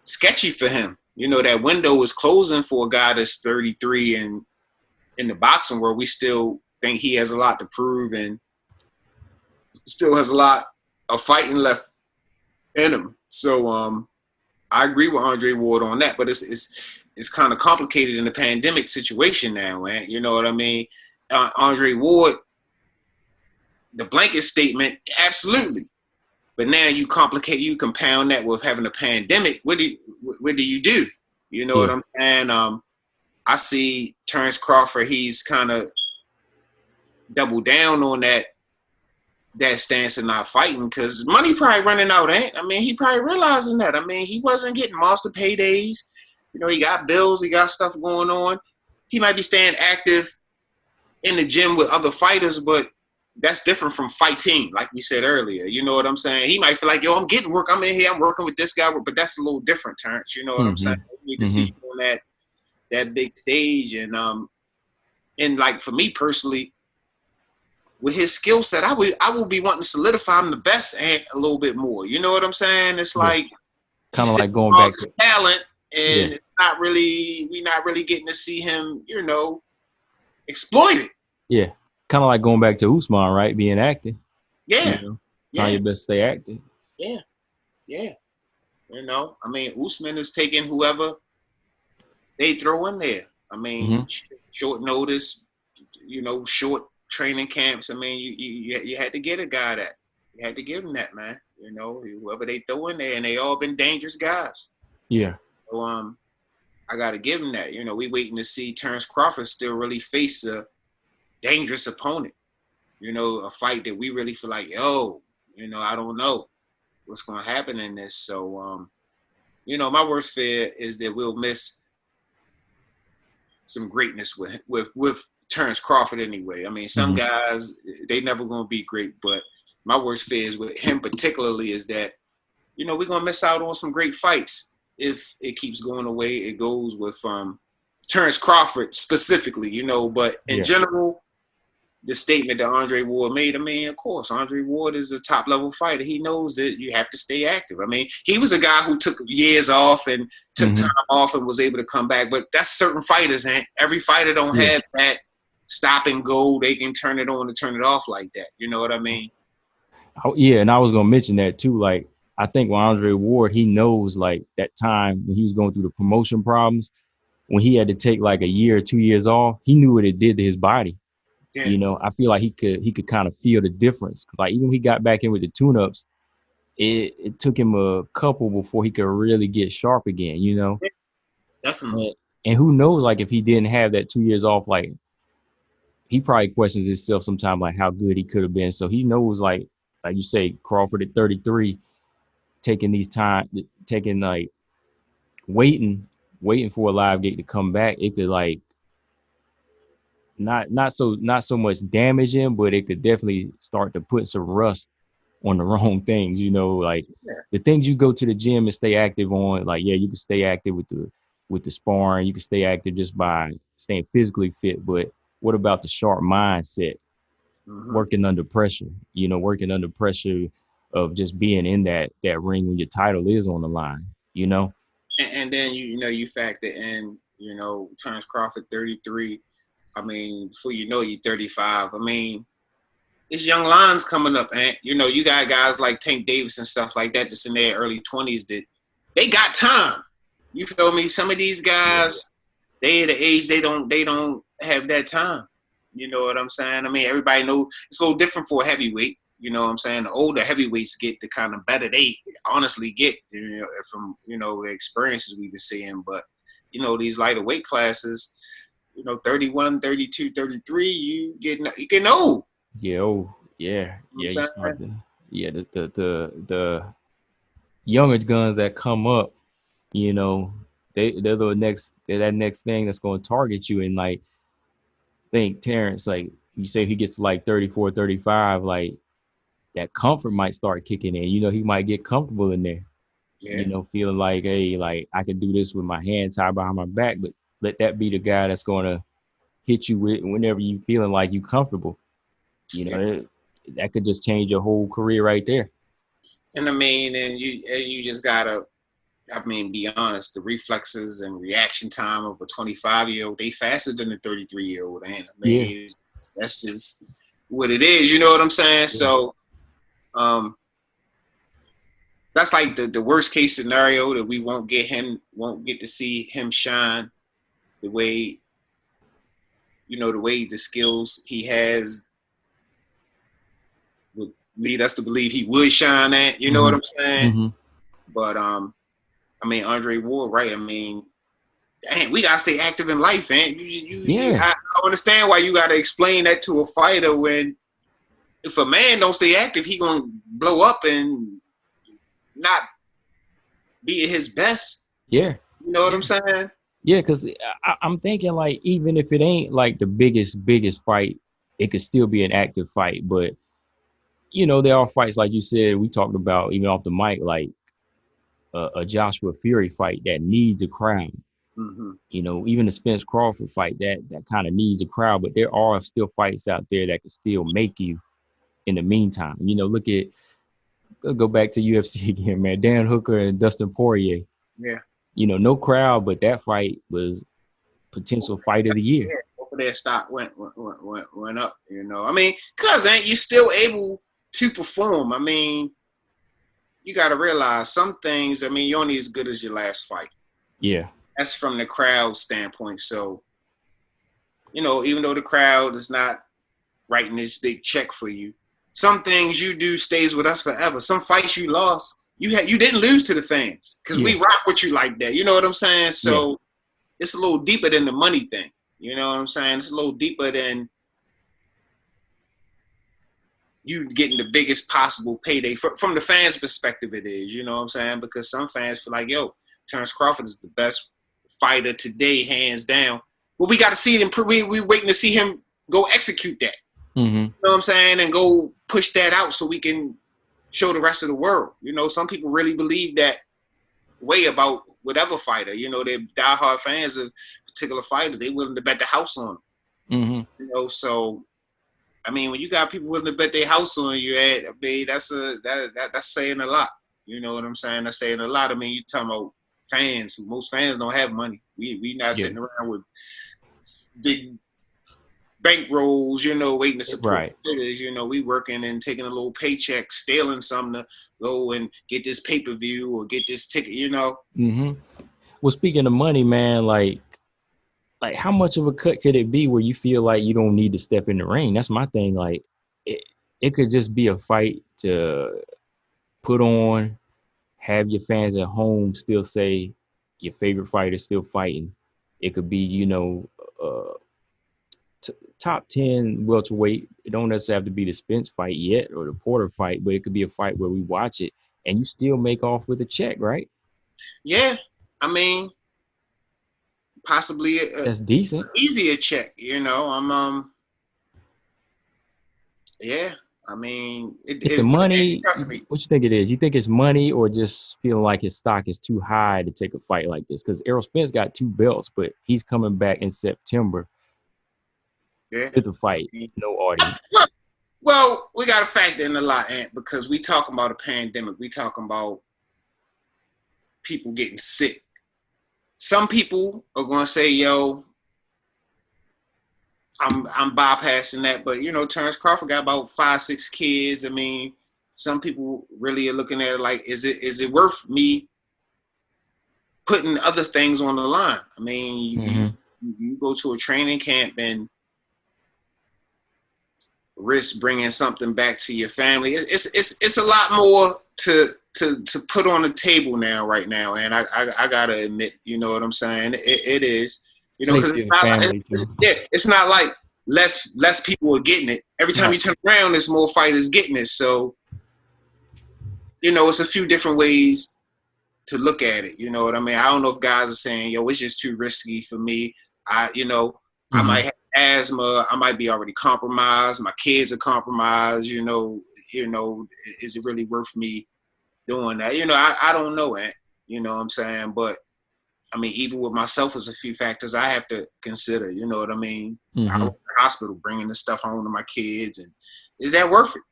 S2: sketchy for him. That window is closing for a guy that's 33, and in the boxing world, we still think he has a lot to prove and still has a lot of fighting left in him. So I agree with Andre Ward on that, but it's kind of complicated in the pandemic situation now, man. You know what I mean? Andre Ward, the blanket statement, absolutely. But now you compound that with having a pandemic. What do you do? You know what I'm saying? I see Terence Crawford, he's kind of doubled down on that stance of not fighting because money probably running out, ain't? I mean, he probably realizing that. I mean, he wasn't getting monster paydays. He got bills, he got stuff going on. He might be staying active in the gym with other fighters, but that's different from fighting, like we said earlier. You know what I'm saying? He might feel like, I'm getting work. I'm in here. I'm working with this guy. But that's a little different, Terrence. You know what I'm saying? We need to see you on that big stage. And like for me personally, with his skill set, I will be wanting to solidify him the best and a little bit more. You know what I'm saying? It's like
S1: kind of like going back to
S2: talent, and it's not really we're not really getting to see him, exploit it.
S1: Yeah. Kind of like going back to Usman, right? Being active.
S2: Yeah.
S1: Trying your best to stay active.
S2: Yeah. Yeah. I mean, Usman is taking whoever they throw in there. I mean, short notice, short training camps. I mean, you had to get a guy that. You had to give him that, man. Whoever they throw in there, and they all been dangerous guys.
S1: Yeah.
S2: So, I got to give him that. We waiting to see Terence Crawford still really face a dangerous opponent. A fight that we really feel like, I don't know what's going to happen in this. So, my worst fear is that we'll miss some greatness with Terence Crawford anyway. I mean, some guys, they never going to be great, but my worst fear is with him particularly is that, we're going to miss out on some great fights if it keeps going the way it goes with Terence Crawford specifically, but in general, the statement that Andre Ward made, I mean, of course, Andre Ward is a top level fighter. He knows that you have to stay active. I mean, he was a guy who took years off and took time off and was able to come back. But that's certain fighters, and every fighter don't have that stop and go. They can turn it on and turn it off like that. You know what I mean?
S1: Oh, yeah, and I was gonna mention that too. Like, I think with Andre Ward, he knows like that time when he was going through the promotion problems, when he had to take like a year or 2 years off, he knew what it did to his body.
S2: Yeah.
S1: You know, I feel like he could kind of feel the difference. Cause like even when he got back in with the tune-ups, it took him a couple before he could really get sharp again, you know?
S2: Yeah, definitely.
S1: And who knows, like if he didn't have that 2 years off, like he probably questions himself sometimes like how good he could have been. So he knows like you say, Crawford at 33, taking like waiting for a live gate to come back, it could like not so much damage him, but it could definitely start to put some rust on the wrong things, you know, like the things you go to the gym and stay active on, like, yeah, you can stay active with the sparring, you can stay active just by staying physically fit, but what about the sharp mindset, working under pressure, you know, working under pressure of just being in that ring when your title is on the line, you know?
S2: And then, you factor in, Terence Crawford, 33. I mean, before you know, you're 35. I mean, it's young lines coming up, and you got guys like Tank Davis and stuff like that that's in their early 20s that they got time. You feel me? Some of these guys, they at the age they don't have that time. You know what I'm saying? I mean, everybody knows it's a little different for a heavyweight. You know what I'm saying? The older heavyweights get, the kind of better they honestly get, from the experiences we've been seeing. But these lighter weight classes, 31, 32, 33, you getting old.
S1: Yeah, oh, yeah,
S2: You
S1: yeah.
S2: know
S1: You start to, yeah, the younger guns that come up, you know, they're that next thing that's going to target you. And like, think Terrence, like you say, he gets to like 34, 35, like that comfort might start kicking in. You know, he might get comfortable in there.
S2: Yeah.
S1: You know, feeling like, hey, like I can do this with my hand tied behind my back, but let that be the guy that's going to hit you with whenever you feeling like you comfortable. You know, that could just change your whole career right there.
S2: And I mean, and you just gotta, be honest. The reflexes and reaction time of a 25-year-old, they faster than a 33-year-old. And I mean, that's just what it is. You know what I'm saying? Yeah. So, that's like the worst case scenario, that we won't get to see him shine the way, the skills he has would lead us to believe he would shine at. You know what I'm saying? But I mean, Andre Ward, right? I mean, dang, we gotta stay active in life, man. I understand why you gotta explain that to a fighter, when if a man don't stay active, he gonna blow up and not be at his best.
S1: Yeah.
S2: You know what I'm saying?
S1: Yeah, because I'm thinking, like, even if it ain't like the biggest fight, it could still be an active fight. But there are fights, like you said, we talked about even off the mic, like a Joshua Fury fight that needs a crowd. Even the Spence Crawford fight that kind of needs a crowd. But there are still fights out there that can still make you in the meantime. Go back to UFC again, man. Dan Hooker and Dustin Poirier.
S2: Yeah.
S1: No crowd, but that fight was potential fight of the year.
S2: Yeah, both of their stock went up. I mean, cause ain't you still able to perform? I mean, you got to realize some things. I mean, you're only as good as your last fight.
S1: Yeah,
S2: that's from the crowd standpoint. So, even though the crowd is not writing this big check for you, some things you do stays with us forever. Some fights you lost, you didn't lose to the fans, because we rock with you like that. You know what I'm saying? So it's a little deeper than the money thing. You know what I'm saying? It's a little deeper than you getting the biggest possible payday. From the fans' perspective, it is. You know what I'm saying? Because some fans feel like, yo, Terence Crawford is the best fighter today, hands down. But we got to see him. We're waiting to see him go execute that. You know what I'm saying? And go push that out so we can show the rest of the world. Some people really believe that way about whatever fighter. They're diehard fans of particular fighters. They're willing to bet the house on them. So I mean, when you got people willing to bet their house on you, I mean, that's saying a lot. You know what I'm saying? That's saying a lot. I mean, you talking about fans. Most fans don't have money. We not
S1: Yeah.
S2: sitting around with big bankrolls, waiting to support
S1: Right.
S2: fighters. We working and taking a little paycheck, stealing something to go and get this pay-per-view or get this ticket,
S1: Mm-hmm. Well, speaking of money, man, like how much of a cut could it be where you feel like you don't need to step in the ring? That's my thing. Like it could just be a fight to put on, have your fans at home still say your favorite fighter still fighting. It could be, uh, top 10 welterweight. It don't necessarily have to be the Spence fight yet or the Porter fight, but it could be a fight where we watch it and you still make off with a check, right?
S2: Yeah, I mean, possibly
S1: That's decent.
S2: easier check. Yeah. I mean,
S1: It's the money.
S2: trust me.
S1: What you think it is? You think it's money or just feeling like his stock is too high to take a fight like this? Because Errol Spence got 2 belts, but he's coming back in September
S2: Yeah.
S1: with a fight, no audience.
S2: Well, we got to factor in a lot, Ant, because we talking about a pandemic. We talking about people getting sick. Some people are going to say, yo, I'm bypassing that. But, Terence Crawford got about 5, 6 kids. I mean, some people really are looking at it like, is it worth me putting other things on the line? I mean, you go to a training camp and risk bringing something back to your family. It's a lot more to put on the table right now, and I gotta admit, you know what I'm saying? It is, because it's not like less people are getting it. Every time you turn around, there's more fighters getting it. So, it's a few different ways to look at it. You know what I mean? I don't know if guys are saying, yo, it's just too risky for me. I might have asthma. I might be already compromised. My kids are compromised. Is it really worth me doing that? I don't know, Ant. You know what I'm saying? But I mean, even with myself, there's a few factors I have to consider. You know what I mean? I was in the hospital bringing this stuff home to my kids, and is that worth it?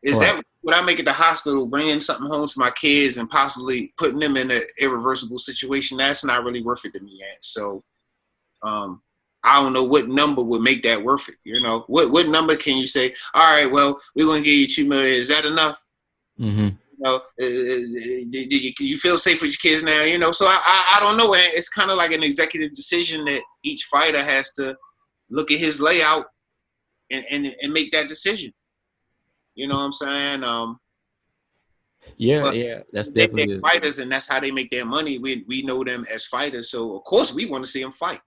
S2: Is that would I make it to hospital, bringing something home to my kids and possibly putting them in an irreversible situation? That's not really worth it to me, Ant. So, I don't know what number would make that worth it. What number can you say, all right, well, we're going to give you $2 million. Is that enough? Do you feel safe with your kids now? So I don't know. It's kind of like an executive decision that each fighter has to look at his layout and make that decision. You know what I'm saying?
S1: That's definitely
S2: they're fighters, and that's how they make their money. We know them as fighters, so of course we want to see them fight.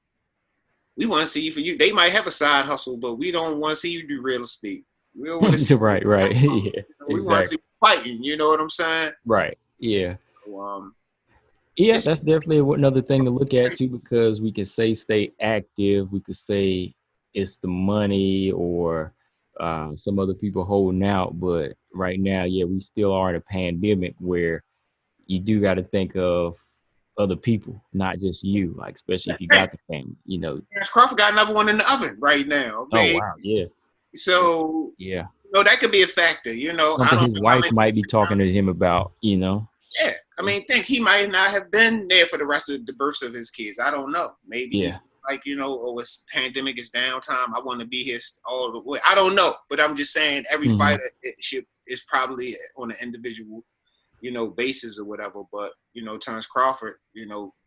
S2: We want to see you for you. They might have a side hustle, but we don't want to see you do real estate. We don't want to see
S1: right. Yeah,
S2: we want to see you fighting. You know what I'm saying?
S1: Right. Yeah.
S2: So,
S1: that's definitely another thing to look at too, because we can say stay active. We could say it's the money or some other people holding out, but right now, we still are in a pandemic where you do got to think of other people, not just you, like especially if you got the family,
S2: Terence Crawford got another one in the oven right now.
S1: Oh wow, yeah.
S2: So that could be a factor. I
S1: don't think his wife might be talking to him about.
S2: Yeah, I mean, think he might not have been there for the rest of the births of his kids. I don't know. Maybe it's pandemic, is downtime. I want to be here all the way. I don't know, but I'm just saying every fighter is probably on an individual, basis or whatever. But Terence Crawford,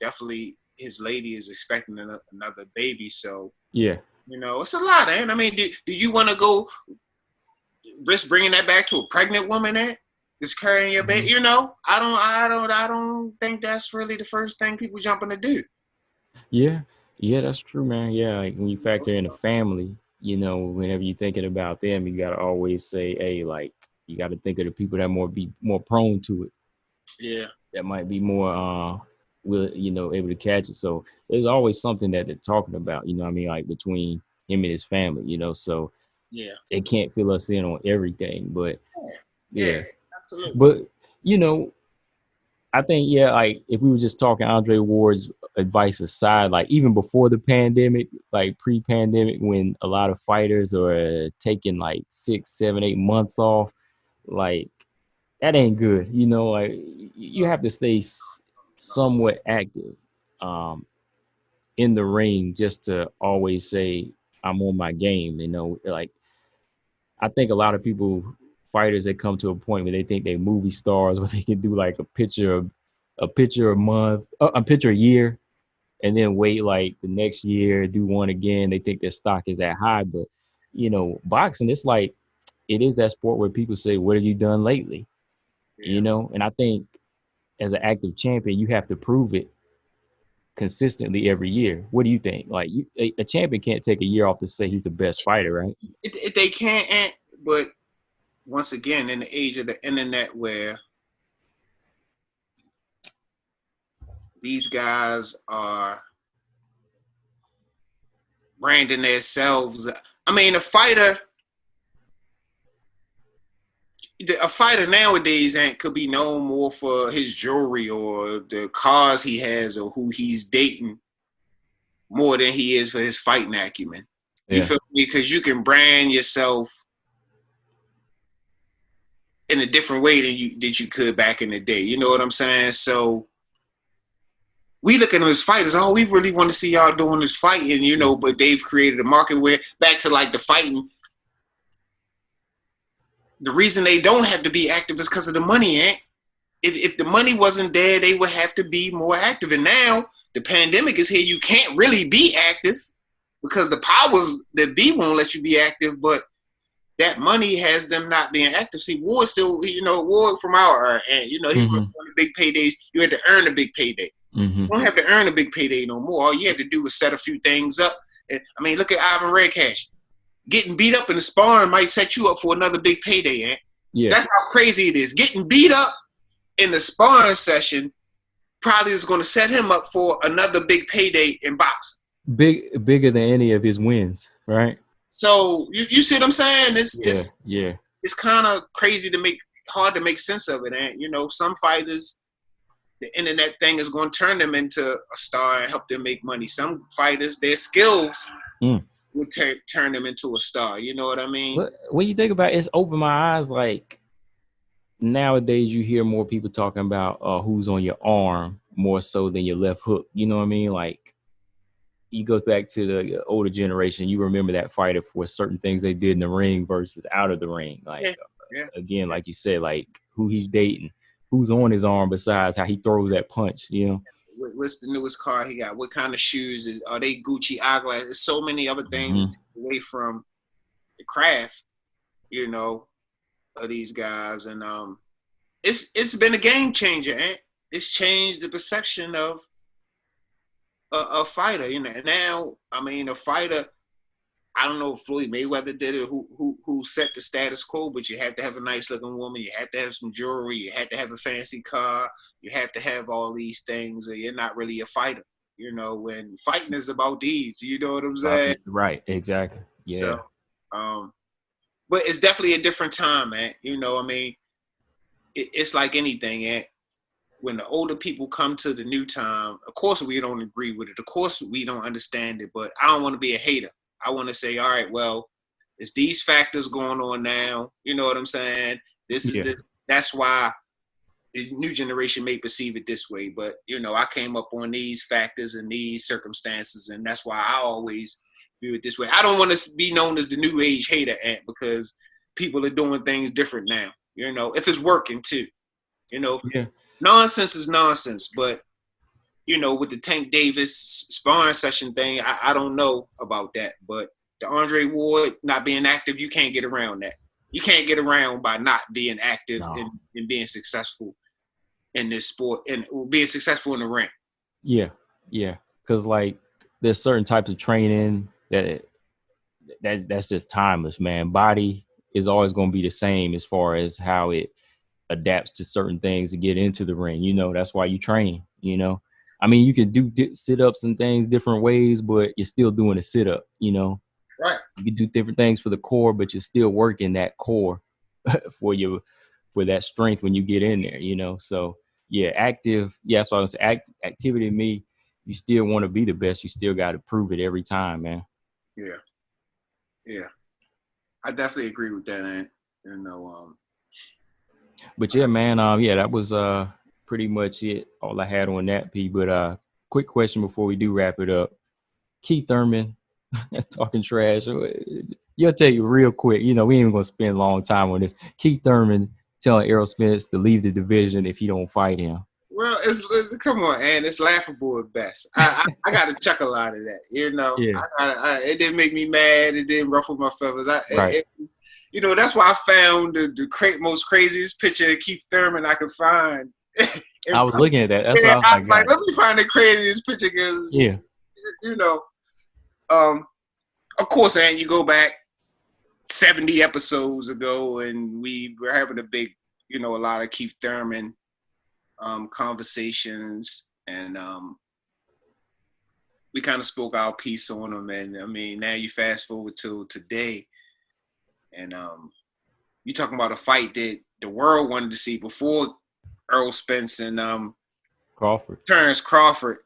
S2: definitely his lady is expecting another baby. So it's a lot, man. I mean, do you want to go risk bringing that back to a pregnant woman? Is carrying your baby? I don't think that's really the first thing people jumping to do.
S1: Yeah, that's true, man. Yeah, like when you factor in the family, whenever you're thinking about them, you gotta always say, hey, like you gotta think of the people that be more prone to it.
S2: Yeah,
S1: that might be more able to catch it. So there's always something that they're talking about. I mean, like between him and his family. So they can't fill us in on everything, but
S2: yeah. Absolutely.
S1: But I think, yeah, like if we were just talking Andre Ward's advice aside, like even before the pandemic, like pre-pandemic, when a lot of fighters are taking like 6, 7, 8 months off, like that ain't good. You know, like you have to stay somewhat active in the ring just to always say I'm on my game. You know, like I think a lot of people, fighters, that come to a point where they think they're movie stars, where they can do like a picture a month, a picture a year, and then wait like the next year, do one again. They think their stock is that high, but you know, boxing, it's like it is that sport where people say, "What have you done lately?" You
S2: Yeah.
S1: know, and I think as an active champion, you have to prove it consistently every year. What do you think? Like, a champion can't take a year off to say he's the best fighter, right?
S2: They can't, but once again, in the age of the internet where these guys are branding themselves. I mean, a fighter nowadays could be known more for his jewelry or the cars he has or who he's dating more than he is for his fighting acumen. You
S1: Yeah.
S2: feel me? Because you can brand yourself in a different way than you could back in the day. You know what I'm saying? So we look at them as fighters. Oh, we really want to see y'all doing this fighting, you know. But they've created a market where back to like the fighting. The reason they don't have to be active is because of the money, ain't? If the money wasn't there, they would have to be more active. And now the pandemic is here. You can't really be active because the powers that be won't let you be active. But that money has them not being active. See, Ward still, you know, Ward from our end, you know, he was on the big paydays. You had to earn a big payday. You don't have to earn a big payday no more. All you have to do is set a few things up. I mean, look at Ivan Redkach. Getting beat up in the sparring might set you up for another big payday, Ant.
S1: Yeah.
S2: That's how crazy it is. Getting beat up in the sparring session probably is going to set him up for another big payday in boxing.
S1: Bigger than any of his wins, right?
S2: So you see what I'm saying?
S1: Yeah.
S2: It's kind of crazy hard to make sense of it. And you know, some fighters, the internet thing is going to turn them into a star and help them make money. Some fighters, their skills would turn them into a star. You know what I mean?
S1: But when you think about it, it's opened my eyes. Like nowadays, you hear more people talking about who's on your arm more so than your left hook. You know what I mean? Like you go back to the older generation, you remember that fighter for certain things they did in the ring versus out of the ring. Like again, like you said, like who he's dating, who's on his arm besides how he throws that punch. You know.
S2: What's the newest car he got? What kind of shoes? Are they Gucci eyeglasses? There's so many other things that take away from the craft, you know, of these guys. And it's been a game changer, and it's changed the perception of a fighter. You know, now I mean a fighter. I don't know if Floyd Mayweather did it, who set the status quo, but you have to have a nice looking woman, you have to have some jewelry, you have to have a fancy car, you have to have all these things, or you're not really a fighter. You know, when fighting is about deeds, you know what I'm saying?
S1: Right, exactly. Yeah.
S2: So, but it's definitely a different time, man. You know, I mean, it's like anything, man. When the older people come to the new time, of course we don't agree with it. Of course we don't understand it, but I don't want to be a hater. I want to say, all right, well, it's these factors going on now. You know what I'm saying? This is this. That's why the new generation may perceive it this way. But, you know, I came up on these factors and these circumstances, and that's why I always view it this way. I don't want to be known as the new age hater, Ant, because people are doing things different now. You know, if it's working too. You know, nonsense is nonsense, but you know, with the Tank Davis sparring session thing, I don't know about that. But the Andre Ward not being active, you can't get around that. You can't get around by not being active and being successful in this sport and being successful in the ring.
S1: Yeah. Because like there's certain types of training that's just timeless, man. Body is always going to be the same as far as how it adapts to certain things to get into the ring. You know, that's why you train, you know. I mean, you can do sit-ups and things different ways, but you're still doing a sit-up, you know.
S2: Right.
S1: You can do different things for the core, but you're still working that core for that strength when you get in there, you know. So yeah, active. Yeah, that's what I was saying. Activity to me, you still want to be the best. You still got to prove it every time, man.
S2: Yeah, yeah. I definitely agree with that, man. You know,
S1: But yeah, man, yeah, that was pretty much it. All I had on that, P. But quick question before we do wrap it up. Keith Thurman talking trash. You'll tell you real quick. You know, we ain't even gonna spend a long time on this. Keith Thurman telling Errol Spence to leave the division if he don't fight him.
S2: well, come on, and it's laughable at best. I got to chuckle out of that. You know,
S1: Yeah,
S2: it didn't make me mad. It didn't ruffle my feathers.
S1: right.
S2: You know, that's why I found the most craziest picture of Keith Thurman I could find.
S1: I was looking at that. That's what
S2: Yeah,
S1: I was
S2: I
S1: like,
S2: was
S1: God.
S2: like, let me find the craziest picture because,
S1: Yeah,
S2: you know, of course, and you go back 70 episodes ago and we were having a big, you know, a lot of Keith Thurman conversations, and we kind of spoke our piece on him. And I mean, now you fast forward to today, and you talking about a fight that the world wanted to see before Errol Spence and
S1: Crawford.
S2: Terence Crawford,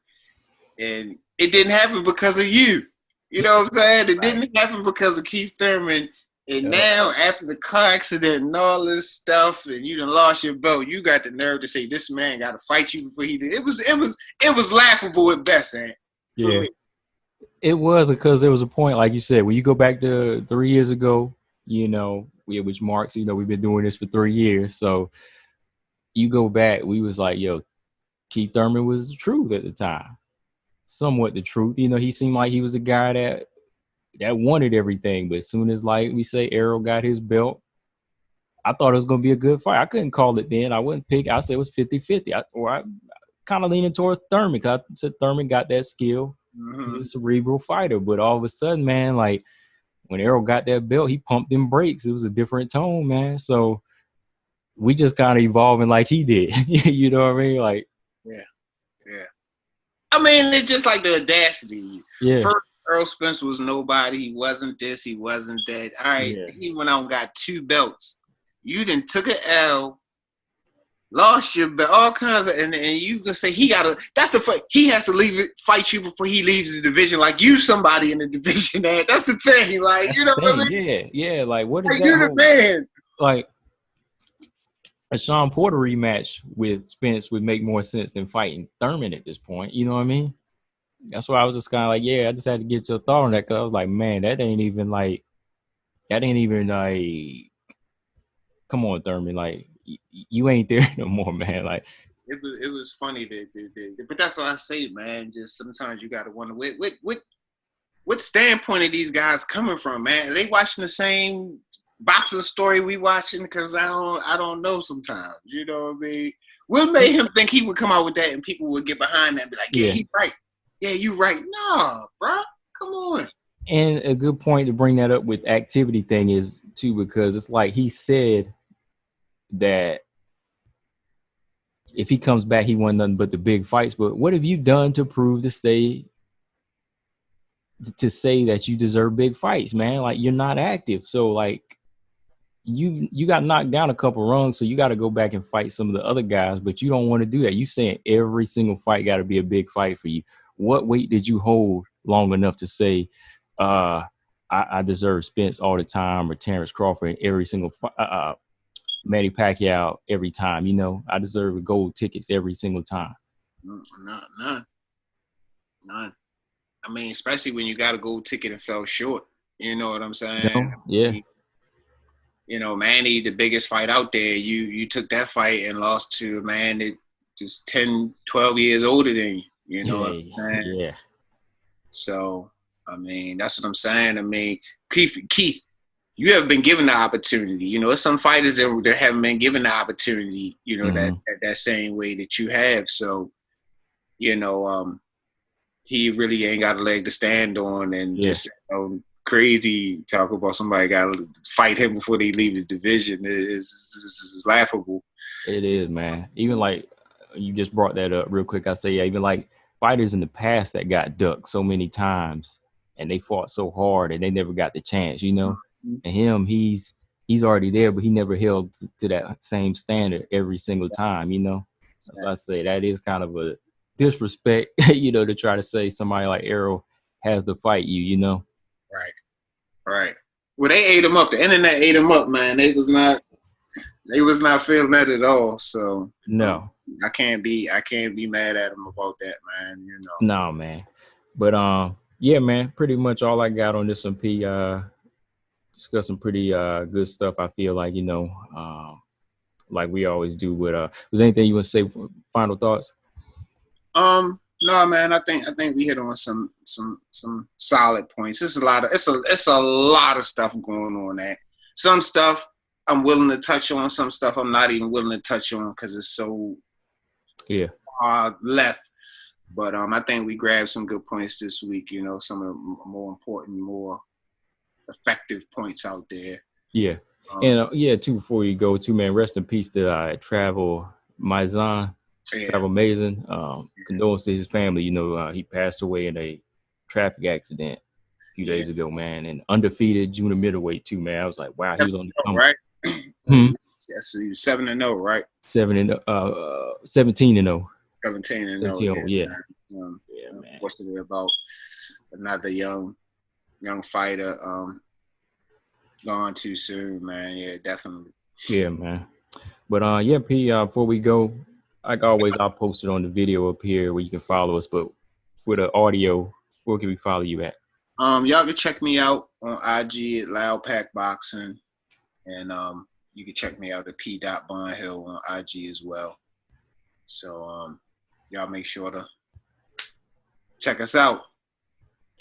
S2: and it didn't happen because of you. You know what I'm saying? It didn't happen because of Keith Thurman. And now, after the car accident and all this stuff, and you done lost your belt, you got the nerve to say this man got to fight you before he did. It was laughable at best, man.
S1: Yeah, it was because there was a point, like you said, when you go back to 3 years ago, you know, which marks, you know, we've been doing this for 3 years. So you go back, we was like, yo, Keith Thurman was the truth at the time. Somewhat the truth. You know, he seemed like he was the guy that wanted everything. But as soon as, like we say, Errol got his belt, I thought it was going to be a good fight. I couldn't call it then. I wouldn't pick. I said it was 50-50. I kind of leaning towards Thurman because I said Thurman got that skill.
S2: Mm-hmm.
S1: He's a cerebral fighter. But all of a sudden, man, like when Errol got that belt, he pumped them brakes. It was a different tone, man. So we just kind of evolving like he did. You know what I mean? Like,
S2: yeah. I mean, it's just like the audacity.
S1: Yeah.
S2: First, Errol Spence was nobody. He wasn't this. He wasn't that. All right, He went out and got 2 belts. You then took an L, lost your belt, all kinds of, and you can say he gotta. That's the fight. He has to fight you before he leaves the division. Like you, somebody in the division. That's the thing. Like
S1: that's
S2: you know what I
S1: mean? Yeah. Like what is
S2: like,
S1: that?
S2: You're the man.
S1: Like a Sean Porter rematch with Spence would make more sense than fighting Thurman at this point. You know what I mean? That's why I was just kind of like, yeah, I just had to get your thought on that because I was like, man, that ain't even like, come on, Thurman, like you ain't there no more, man. Like
S2: it was funny but that's what I say, man. Just sometimes you got to wonder what standpoint are these guys coming from, man? Are they watching the same boxing story we watching? Because I don't know sometimes. You know what I mean? What made him think he would come out with that and people would get behind that and be like, yeah, he's right. Yeah, you right. No, bro. Come on.
S1: And a good point to bring that up with activity thing is too, because it's like he said that if he comes back, he won nothing but the big fights. But what have you done to prove to say that you deserve big fights, man? Like you're not active. So like you got knocked down a couple rungs, so you got to go back and fight some of the other guys, but you don't want to do that. You saying every single fight got to be a big fight for you. What weight did you hold long enough to say, I deserve Spence all the time, or Terence Crawford every single Manny Pacquiao every time? You know, I deserve gold tickets every single time.
S2: None. I mean, especially when you got a gold ticket and fell short. You know what I'm saying?
S1: No? Yeah.
S2: You know, Manny, the biggest fight out there, you took that fight and lost to a man that just 10, 12 years older than you. You know what I'm saying?
S1: Yeah.
S2: So, I mean, that's what I'm saying. I mean, Keith, you have been given the opportunity. You know, there's some fighters that haven't been given the opportunity, you know, that same way that you have. So, you know, he really ain't got a leg to stand on, and just crazy talk about somebody got to fight him before they leave the division is laughable.
S1: It is, man. Even like you just brought that up real quick. I say, even like fighters in the past that got ducked so many times and they fought so hard and they never got the chance, you know. And him, he's already there, but he never held to that same standard every single time, you know. That's what I say. That is kind of a disrespect, to try to say somebody like Errol has to fight you,
S2: Right. Right. Well, they ate him up. The internet ate him up, man. They was not feeling that at all. So
S1: No.
S2: I can't be mad at him about that, man.
S1: No, man. But yeah, man, pretty much all I got on this one, P. Discuss some pretty good stuff. I feel like, like we always do. With was there anything you want to say for final thoughts?
S2: No, man. I think we hit on some solid points. It's a lot of stuff going on there. Some stuff I'm willing to touch on. Some stuff I'm not even willing to touch on because it's so left. But I think we grabbed some good points this week. Some of the more important, more effective points out there.
S1: Yeah. And too, before you go, too, man, rest in peace to Travel Maizan.
S2: Yeah.
S1: Travel Amazing. Condolences to his family. He passed away in a traffic accident a few days ago, man. And undefeated junior middleweight too, man. I was like, wow, he was on the come.
S2: Right? Yes, he was 7-0, right?
S1: 17-0.
S2: 17-0.
S1: 17-0, yeah.
S2: Man. What's it about another young fighter gone too soon, man. Yeah, definitely.
S1: Yeah, man. But P, before we go, like always, I'll post it on the video up here where you can follow us. But for the audio, where can we follow you at?
S2: Y'all can check me out on IG at Loud Pack Boxing, and you can check me out at P.Bondhill on IG as well. So y'all make sure to check us out.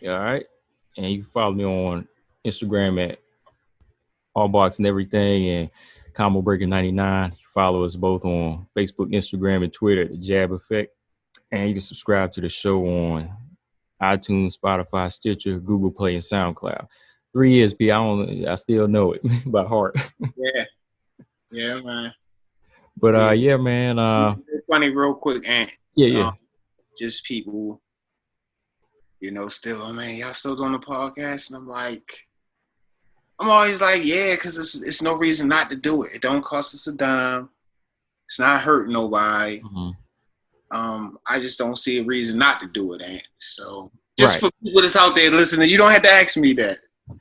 S1: All right, and you can follow me on Instagram at All Boxing Everything and Combo Breaker 99. You follow us both on Facebook, Instagram, and Twitter at The Jab Effect. And you can subscribe to the show on iTunes, Spotify, Stitcher, Google Play, and SoundCloud. 3 years, P. I still know it by heart.
S2: Yeah, man.
S1: But yeah, man.
S2: Funny, real quick, and just people, still, man, y'all still doing the podcast, and I'm always like, yeah, because it's no reason not to do it. It don't cost us a dime. It's not hurting nobody.
S1: Mm-hmm.
S2: I just don't see a reason not to do it, Ant. So just for people that's out there listening, you don't have to ask me that.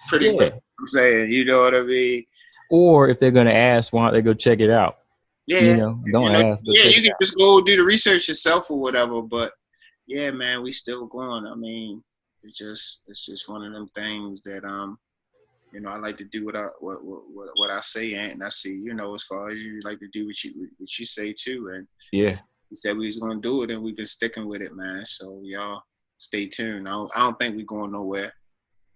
S2: Pretty much what I'm saying, you know what I mean?
S1: Or if they're gonna ask, why don't they go check it out?
S2: Yeah,
S1: don't ask.
S2: Yeah, you can just go do the research yourself or whatever. But yeah, man, we still going. I mean, it's just one of them things that I like to do what I say, and I see, as far as you like to do what you say too. And
S1: yeah,
S2: we said we was gonna do it, and we've been sticking with it, man. So y'all stay tuned. I don't think we're going nowhere.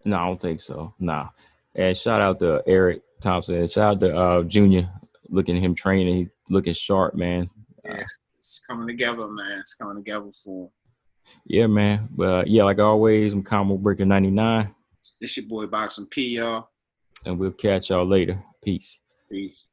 S1: No, I don't think so. Nah. And shout out to Eric Thompson. Shout out to Junior. Looking at him training, he's looking sharp, man.
S2: Yeah, it's coming together, man. It's coming together for him.
S1: Yeah, man. But like always, I'm Combo Breaker 99.
S2: This your boy Boxing P, y'all.
S1: And we'll catch y'all later. Peace.
S2: Peace.